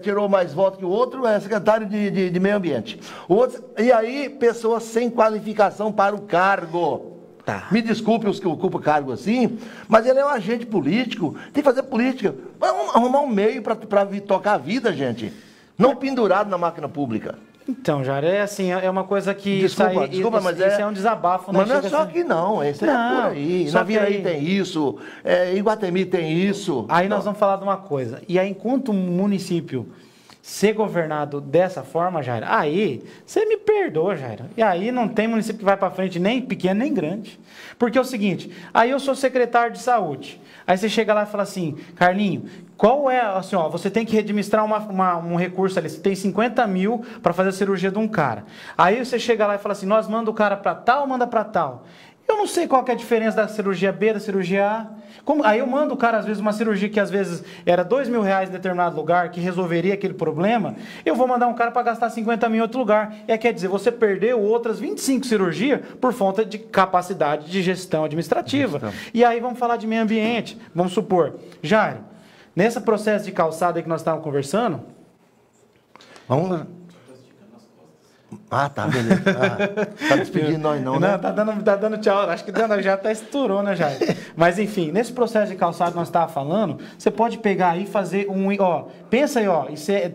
tirou mais votos que o outro, é secretário de meio ambiente. E aí, pessoas sem qualificação para o cargo. Tá. Me desculpe os que ocupam cargo assim, mas ele é um agente político, tem que fazer política. Vamos arrumar um meio para tocar a vida, gente. Não pendurado na máquina pública. Então, Jair, é uma coisa que... Desculpa, mas isso é um desabafo, né? Mas não é só aqui não, isso é por aí. Na Viraí tem isso, em Iguatemi tem isso. Aí nós vamos falar de uma coisa. E aí, enquanto o município ser governado dessa forma, Jair, aí, você me perdoa, Jair. E aí não tem município que vai para frente, nem pequeno, nem grande. Porque é o seguinte, aí eu sou secretário de saúde. Aí você chega lá e fala assim, Carlinho, qual é, assim, ó, você tem que administrar um recurso ali, você tem 50 mil para fazer a cirurgia de um cara. Aí você chega lá e fala assim, nós manda o cara para tal ou manda para tal? Eu não sei qual que é a diferença da cirurgia B, da cirurgia A. Aí eu mando o cara, às vezes, uma cirurgia que às vezes era R$2.000 em determinado lugar, que resolveria aquele problema, eu vou mandar um cara para gastar 50 mil em outro lugar. Quer dizer, você perdeu outras 25 cirurgias por falta de capacidade de gestão administrativa. E aí vamos falar de meio ambiente. Vamos supor, Jairo, nesse processo de calçada aí que nós estávamos conversando... Vamos lá. Ah, tá, beleza. Tá despedindo nós não, né? Não, tá dando tchau. Acho que já até estourou, né, Jair? Mas, enfim, nesse processo de calçado que nós estávamos falando, você pode pegar aí e fazer pensa aí,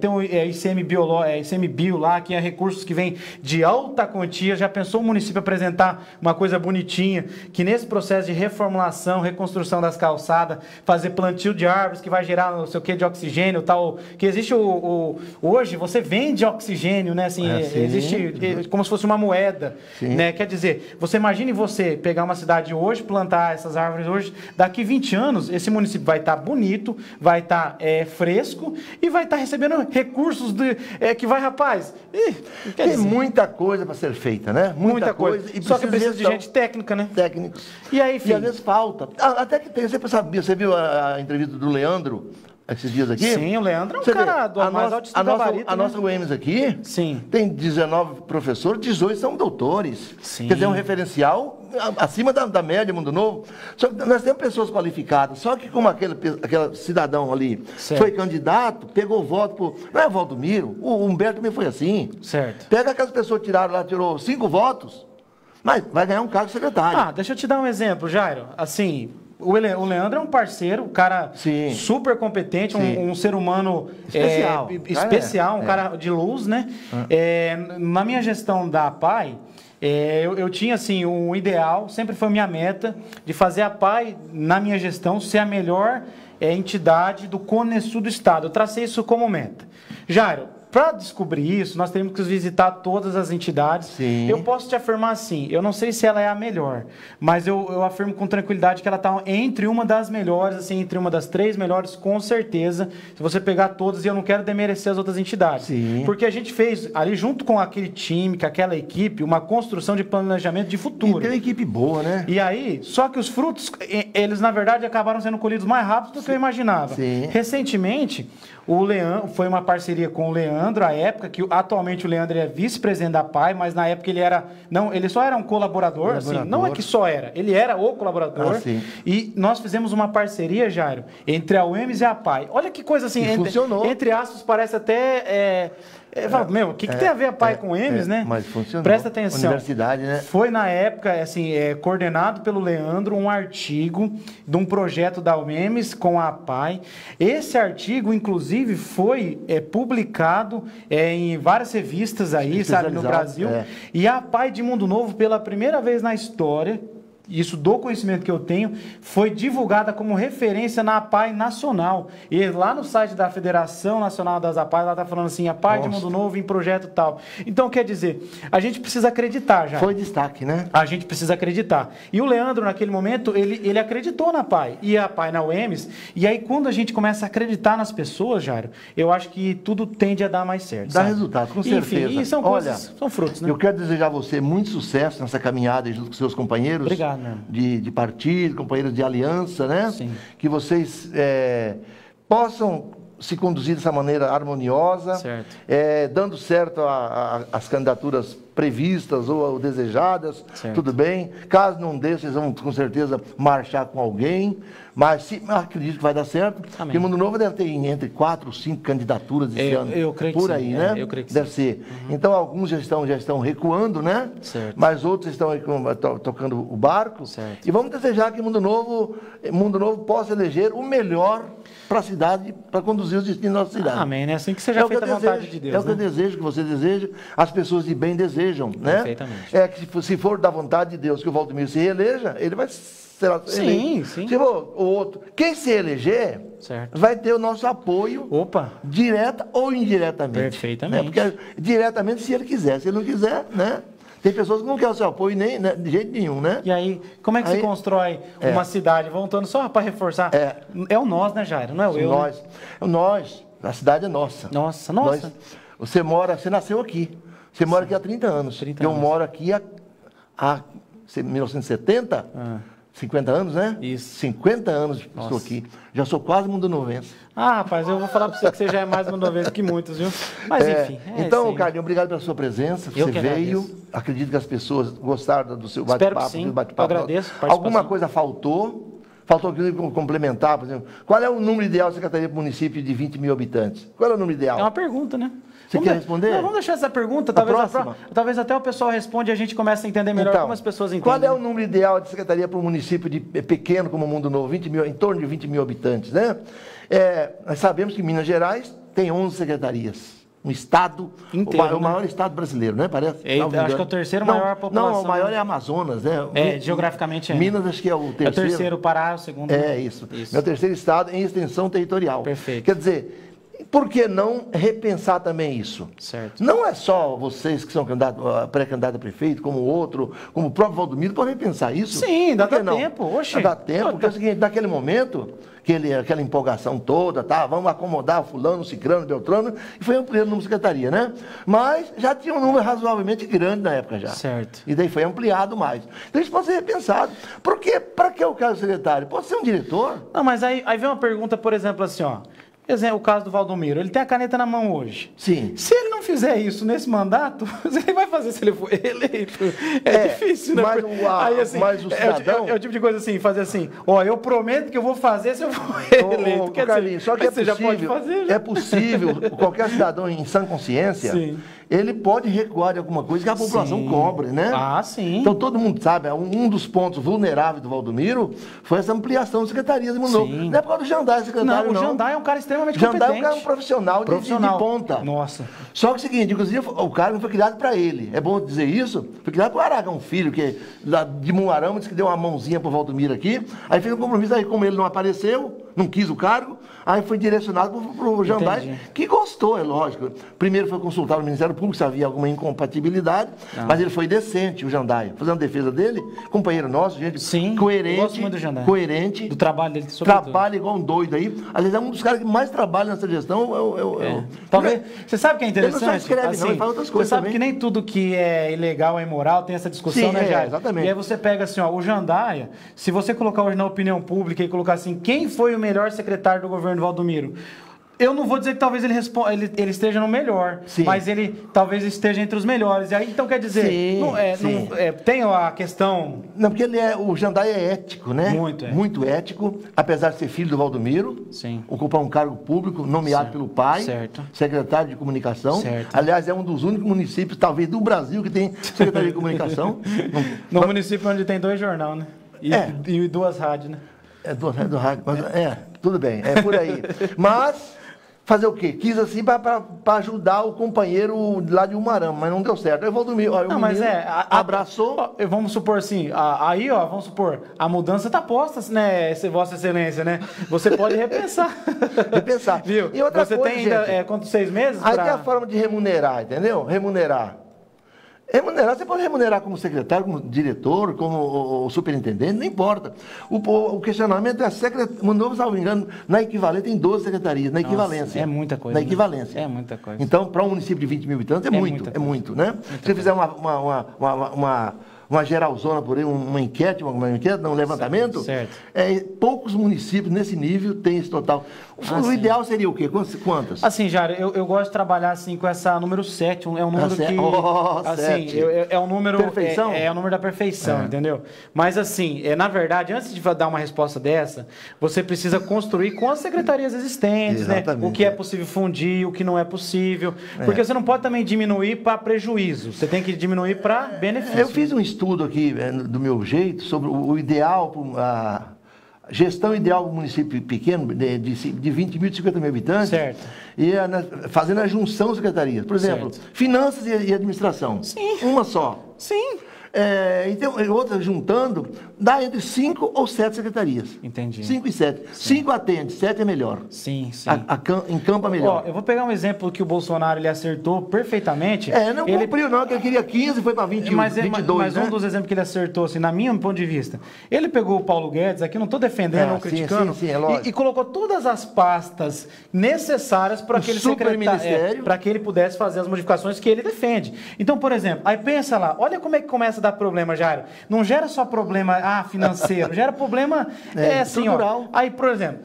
tem um ICMBio lá, que é recursos que vem de alta quantia. Já pensou o município apresentar uma coisa bonitinha, que nesse processo de reformulação, reconstrução das calçadas, fazer plantio de árvores, que vai gerar não sei o que de oxigênio, tal, que existe hoje, você vende oxigênio, né, assim, existe como se fosse uma moeda, né? Quer dizer, você imagine você pegar uma cidade hoje, plantar essas árvores hoje, daqui 20 anos, esse município vai estar bonito, vai estar fresco e vai estar recebendo recursos que vai, rapaz... Tem muita coisa para ser feita, né? Muita coisa. E só que precisa de gente técnica, né? Técnicos. E aí, filho? E às vezes falta. Até que tem, você viu a entrevista do Leandro esses dias aqui? Sim, o Leandro é um cara do mais altíssimo gabarito. A nossa UEMS aqui tem 19 professores, 18 são doutores. Sim. Quer dizer, um referencial acima da média, Mundo Novo. Só que nós temos pessoas qualificadas, só que como aquele cidadão ali foi candidato, pegou o voto, não é voto do Miro, o Humberto também foi assim. Certo. Pega aquelas pessoas que tirou 5 votos, mas vai ganhar um cargo de secretário. Deixa eu te dar um exemplo, Jairo. Assim... O Leandro é um parceiro, um cara super competente, um ser humano especial, um cara de luz, né? Na minha gestão da APAI, eu tinha assim um ideal, sempre foi minha meta, de fazer a APAI, na minha gestão, ser a melhor entidade do Cone Sul do Estado. Eu tracei isso como meta. Jairo, para descobrir isso, nós temos que visitar todas as entidades. Sim. Eu posso te afirmar assim, eu não sei se ela é a melhor, mas eu afirmo com tranquilidade que ela está entre uma das melhores, assim, entre uma das 3 melhores, com certeza, se você pegar todas, e eu não quero demerecer as outras entidades. Sim. Porque a gente fez, ali junto com aquele time, com aquela equipe, uma construção de planejamento de futuro. E tem uma equipe boa, né? E aí, só que os frutos, eles na verdade acabaram sendo colhidos mais rápido do que eu imaginava. Sim. Recentemente, o Leandro, foi uma parceria com o Leandro, à época, que atualmente o Leandro é vice-presidente da PAI, mas na época ele só era um colaborador, assim, não é que só era, ele era o colaborador. E nós fizemos uma parceria, Jairo, entre a UEMS e a PAI. Olha que coisa assim, entre aspas, parece até... o que tem a ver a PAI com o UEMS, né? Mas funcionou. Presta atenção. Universidade, né? Foi na época, assim, coordenado pelo Leandro, um artigo de um projeto da UEMS com a PAI. Esse artigo, inclusive, foi publicado em várias revistas aí, sabe, no Brasil. E a PAI de Mundo Novo, pela primeira vez na história, isso do conhecimento que eu tenho, foi divulgada como referência na APAE nacional. E lá no site da Federação Nacional das APAE, ela está falando assim, APAE de Mundo Novo em projeto tal. Então, quer dizer, a gente precisa acreditar já. Foi destaque, né? A gente precisa acreditar. E o Leandro, naquele momento, ele acreditou na APAE. E a APAE na UEMS. E aí, quando a gente começa a acreditar nas pessoas, Jairo, eu acho que tudo tende a dar mais certo. Dá resultado, com certeza. Enfim, e são coisas, são frutos, né? Eu quero desejar a você muito sucesso nessa caminhada junto com seus companheiros. Obrigado, né? De partido, companheiros de aliança, né? Sim. Que vocês possam se conduzir dessa maneira harmoniosa, dando certo as candidaturas previstas ou desejadas, tudo bem. Caso não dê, vocês vão com certeza marchar com alguém, mas acredito que vai dar certo. Amém. Porque o Mundo Novo deve ter entre 4 ou 5 candidaturas esse ano, eu creio por que aí, sim. né? Eu creio que deve sim. ser. Então alguns já estão recuando, né? Certo. Mas outros estão aí tocando o barco. Certo. E vamos desejar que o Mundo Novo possa eleger o melhor para a cidade, para conduzir os destinos da nossa cidade. Amém, né? Assim que seja feita a vontade de Deus. É o que eu desejo, que você deseja, as pessoas de bem desejam, né? Perfeitamente. Que se for da vontade de Deus que o Valdomiro se reeleja, ele vai ser eleito. Sim. Se for o outro, quem se eleger, vai ter o nosso apoio, direta ou indiretamente. Perfeitamente. Né? Porque diretamente se ele quiser, se ele não quiser, né? Tem pessoas que não querem o seu apoio nem, né, de jeito nenhum, né? E aí, como é que se constrói uma cidade? Voltando só para reforçar. É o nós, né, Jairo? Não é o eu. Nós. Né? É o nós. A cidade é nossa. Nossa. Você nasceu aqui. Você mora aqui há 30 anos. Eu moro aqui há 1970, 50 anos, né? Isso. 50 anos estou aqui. Já sou quase mundonovense. Rapaz, eu vou falar para você que você já é mais mundonovense que muitos, viu? Mas enfim. Então, Carlinhos, obrigado pela sua presença. Você veio. Acredito que as pessoas gostaram do seu bate-papo. Espero que sim. Eu agradeço. Alguma coisa faltou? Faltou aqui complementar, por exemplo. Qual é o número ideal da Secretaria para o município de 20 mil habitantes? Qual é o número ideal? É uma pergunta, né? Você quer responder? Não, vamos deixar essa pergunta. Talvez até o pessoal responda e a gente comece a entender melhor como as pessoas entendem. Qual é o número ideal de secretaria para um município pequeno como o Mundo Novo? 20 mil, em torno de 20 mil habitantes, né? Nós sabemos que Minas Gerais tem 11 secretarias. Um estado, inteiro, o maior estado brasileiro, né? Parece. Acho que é o terceiro maior população. Não, o maior é Amazonas, né? Geograficamente é. Minas acho que é o terceiro. É o terceiro, Pará é o segundo. Isso. É o terceiro estado em extensão territorial. Perfeito. Quer dizer, por que não repensar também isso? Certo. Não é só vocês que são pré-candidato a prefeito, como o outro, como o próprio Valdomiro, podem repensar isso? Sim, dá tempo. Oxe. Dá tempo, porque é o seguinte, naquele momento, aquela empolgação toda, vamos acomodar fulano, cicrano, beltrano, e foi ampliando o número de secretaria, né? Mas já tinha um número razoavelmente grande na época já. Certo. E daí foi ampliado mais. Então isso pode ser repensado. Por quê? Para que eu quero secretário? Pode ser um diretor? Não, mas aí vem uma pergunta, por exemplo, assim, ó. Exemplo, o caso do Valdomiro, ele tem a caneta na mão hoje. Sim. Se ele não fizer isso nesse mandato, ele vai fazer se ele for eleito. É difícil, né? Mas o cidadão... É o tipo de coisa assim, fazer assim, eu prometo que eu vou fazer se eu for eleito. Carlinhos, só que você já pode fazer. É possível, qualquer cidadão em sã consciência, ele pode recuar de alguma coisa que a população cobre, né? Ah, sim. Então todo mundo sabe, um dos pontos vulneráveis do Valdomiro foi essa ampliação de secretarias de Mundo Novo. Não é por causa do Jandai, secretário, não. O Jandai é um cara extremamente competente. Jandai é um cara profissional de ponta. Nossa. Só que é o seguinte, inclusive o cargo foi criado para ele. É bom dizer isso? Foi criado para o Aragão Filho, que de Muarama disse que deu uma mãozinha para o Valdomiro aqui. Aí fez um compromisso, aí como ele não apareceu, não quis o cargo, aí foi direcionado para o Jandai, que gostou, é lógico. Primeiro foi consultar o Ministério Público se havia alguma incompatibilidade, mas ele foi decente, o Jandai. Fazendo a defesa dele, companheiro nosso, gente coerente. Gosto muito do Jandai. Coerente. Do trabalho dele, trabalha igual um doido aí. Às vezes é um dos caras que mais trabalha nessa gestão. Talvez. Você sabe que é interessante? Ele não só escreve, assim, não, ele fala outras coisas. Você sabe também. Que nem tudo que é ilegal é imoral, tem essa discussão, né, Jair? Exatamente. E aí você pega assim, o Jandaia, se você colocar hoje na opinião pública e colocar assim, quem foi o melhor secretário do governo Valdomiro? Eu não vou dizer que talvez ele esteja no melhor, mas ele talvez esteja entre os melhores. E aí, então, quer dizer, tem a questão... Não, porque o Jandai é ético, né? Muito ético, apesar de ser filho do Valdomiro, ocupar um cargo público nomeado pelo pai, secretário de comunicação. Aliás, é um dos únicos municípios, talvez, do Brasil que tem secretaria de comunicação. No município onde tem 2 jornais, né? E 2 rádios, né? 2 rádios, mas tudo bem, é por aí. Mas fazer o quê? Quis assim para ajudar o companheiro lá de Umarama, mas não deu certo. Eu vou dormir. Ó, não, mas abraçou. Ó, vamos supor assim, aí, ó, vamos supor, a mudança está posta, né, Vossa Excelência, né? Você pode repensar. Repensar. Viu? E outra você coisa, tem ainda, quanto 6 meses? Aí tem a forma de remunerar, entendeu? Remunerar. Você pode remunerar como secretário, como diretor, como superintendente, não importa. O questionamento é o novo, salvo engano, na equivalência tem 12 secretarias, na equivalência. É muita coisa. Na equivalência. Né? É muita coisa. Então, para um município de 20 mil habitantes, é muito, né? Se você fizer uma geralzona por aí, uma enquete, um levantamento, certo. Poucos municípios nesse nível têm esse total. O ideal seria o quê? Quantas? Assim, Jário, eu gosto de trabalhar assim com essa número 7, é um número que... assim, é um número... Perfeição? É o número da perfeição, entendeu? Mas assim, na verdade, antes de dar uma resposta dessa, você precisa construir com as secretarias existentes, exatamente, né? O que é possível fundir, o que não é possível. Porque você não pode também diminuir para prejuízo, você tem que diminuir para benefício. Eu fiz um estudo aqui, do meu jeito, sobre o ideal, a gestão ideal do município pequeno, de 20 mil, de 50 mil habitantes, certo, e fazendo a junção de secretarias. Por exemplo, certo, finanças e administração. Sim. Uma só. Sim. Então, outra juntando, dá entre 5 ou 7 secretarias. Entendi. 5 e 7. 5 atende, 7 é melhor. Sim, sim. Encampa melhor. Ó, eu vou pegar um exemplo que o Bolsonaro ele acertou perfeitamente. Não cumpriu não, que ele queria 15 e foi para 22, mas né? Um dos exemplos que ele acertou, assim, na minha ponto de vista, ele pegou o Paulo Guedes, aqui não estou defendendo ou criticando, sim, é lógico, e colocou todas as pastas necessárias para aquele secretário, para que ele pudesse fazer as modificações que ele defende. Então, por exemplo, aí pensa lá, olha como é que começa a dar problema, Jário. Não gera só problema financeiro, gera problema assim, estrutural. Ó, aí, por exemplo,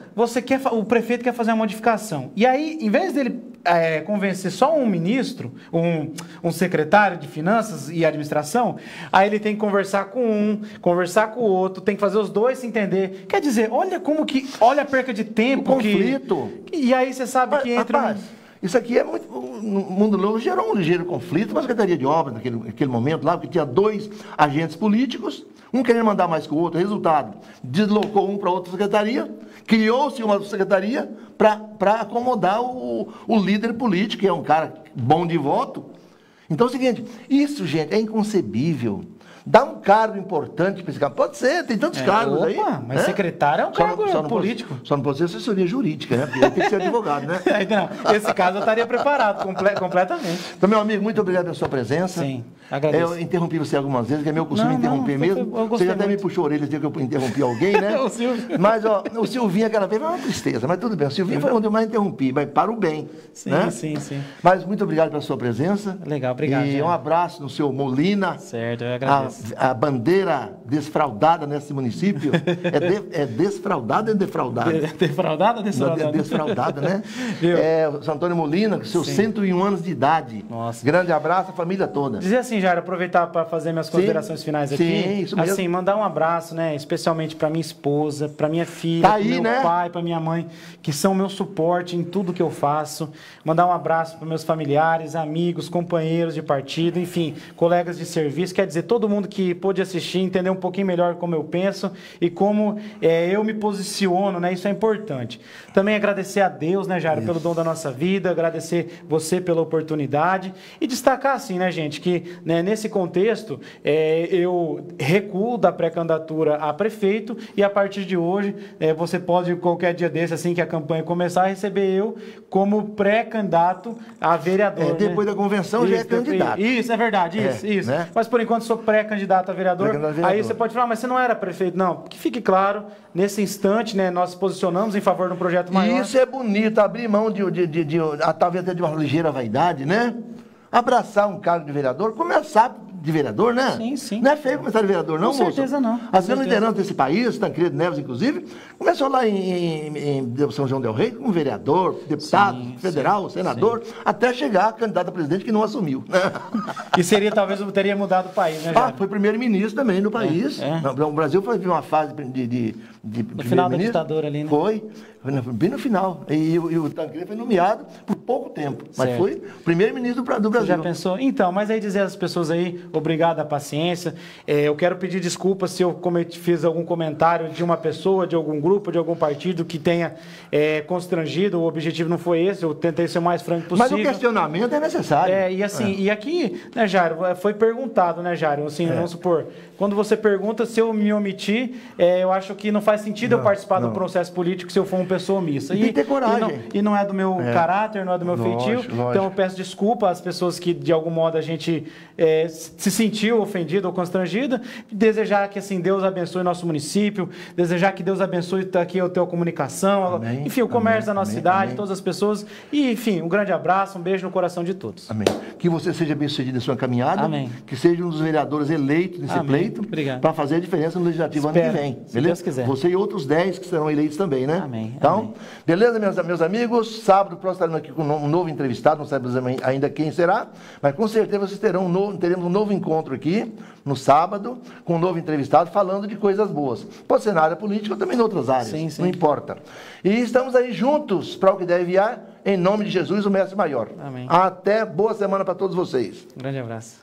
o prefeito quer fazer uma modificação. E aí, em vez dele convencer só um ministro, um secretário de finanças e administração, aí ele tem que conversar com um, conversar com o outro, tem que fazer os dois se entender. Quer dizer, olha a perca de tempo. O conflito. E aí você sabe que entra... Isso aqui é muito... No Mundo Novo gerou um ligeiro conflito na Secretaria de Obras, naquele momento lá, porque tinha 2 agentes políticos, um querendo mandar mais que o outro. Resultado, deslocou um para outra secretaria, criou-se uma secretaria para acomodar o líder político, que é um cara bom de voto. Então é o seguinte, isso, gente, é inconcebível. Dá um cargo importante para esse cara. Pode ser, tem tantos cargos aí. Mas secretário é um cargo político. Só não pode ser assessoria jurídica, né? Porque ele tem que ser advogado, né? Não, esse caso eu estaria preparado completamente. Então, meu amigo, muito obrigado pela sua presença. Sim, agradeço. Eu interrompi você algumas vezes, que é meu costume interromper mesmo. Você já até me puxou a orelha que eu interrompi alguém, né? O Silvio. Mas, ó, o Silvinho aquela vez foi uma tristeza, mas tudo bem. O Silvinho foi onde eu mais interrompi, mas para o bem. Sim, né? sim. Mas muito obrigado pela sua presença. Legal, obrigado. E um abraço no seu Molina. Certo, eu agradeço. A bandeira desfraudada nesse município. É desfraudada ou defraudada? Defraudada ou desfraudada? Desfraudada, né? O Antônio Molina, com seus 101 anos de idade. Nossa. Grande abraço à família toda. Dizer assim, Jair, aproveitar para fazer minhas considerações finais aqui. Sim, isso mesmo. Assim, mandar um abraço, né? Especialmente para minha esposa, para minha filha, tá para meu pai, para minha mãe, que são meu suporte em tudo que eu faço. Mandar um abraço para meus familiares, amigos, companheiros de partido, enfim, colegas de serviço. Quer dizer, todo mundo que pôde assistir, entender um pouquinho melhor como eu penso e como eu me posiciono, né? Isso é importante. Também agradecer a Deus, né, Jairo, pelo dom da nossa vida, agradecer você pela oportunidade e destacar, assim, né, gente, que né, nesse contexto eu recuo da pré-candidatura a prefeito e a partir de hoje você pode, qualquer dia desse, assim que a campanha começar, receber eu como pré-candidato a vereador. Depois da convenção já é candidato. Isso, é verdade, isso. Né? Mas por enquanto sou pré-candidato a vereador. Aí você pode falar, mas você não era prefeito. Não, que fique claro, nesse instante, né, nós posicionamos em favor de um projeto maior. E isso é bonito, abrir mão talvez até de uma ligeira vaidade, né? Abraçar um cargo de vereador, começar de vereador, né? Sim. Não é feio começar de vereador, não, moço? Com certeza não. As grandes lideranças desse país, Tancredo Neves, inclusive, começou lá em São João del Rei como vereador, deputado, federal, senador, até chegar a candidato a presidente que não assumiu. E teria mudado o país, né, Jair? Foi primeiro-ministro também no país. O Brasil foi uma fase no final da ditadura ali, né? Foi bem no final. E o Tancredo foi nomeado por pouco tempo, mas foi o primeiro-ministro do Brasil. Você já pensou? Então, mas aí dizer às pessoas aí, obrigado à paciência. Eu quero pedir desculpas se eu fiz algum comentário de uma pessoa, de algum grupo, de algum partido que tenha constrangido. O objetivo não foi esse, eu tentei ser o mais franco possível. Mas o questionamento é necessário. E assim, e aqui, né, Jairo, foi perguntado, né, Jairo? Assim, vamos supor, quando você pergunta se eu me omitir, eu acho que não faz sentido eu participar do processo político se eu for uma pessoa omissa. E tem que ter coragem. E não é do meu caráter, não é do meu feitio. Lógico. Então eu peço desculpa às pessoas que, de algum modo, a gente se sentiu ofendido ou constrangido. Desejar que, assim, Deus abençoe nosso município, desejar que Deus abençoe aqui a tua comunicação, amém, enfim, o comércio da nossa cidade, amém. todas as pessoas. E, enfim, um grande abraço, um beijo no coração de todos. Amém. Que você seja bem-sucedido em sua caminhada. Amém. Que seja um dos vereadores eleitos nesse pleito. Para fazer a diferença no legislativo ano que vem. Se Deus quiser. Você e outros 10 que serão eleitos também, né? Amém. Então, amém. Beleza, meus amigos? Sábado próximo estaremos aqui com um novo entrevistado, não sabemos ainda quem será, mas com certeza vocês teremos um novo encontro aqui, no sábado, com um novo entrevistado, falando de coisas boas. Pode ser na área política ou também em outras áreas, sim. Não importa. E estamos aí juntos para o que deve vir, em nome de Jesus, o Mestre Maior. Amém. Até, boa semana para todos vocês. Um grande abraço.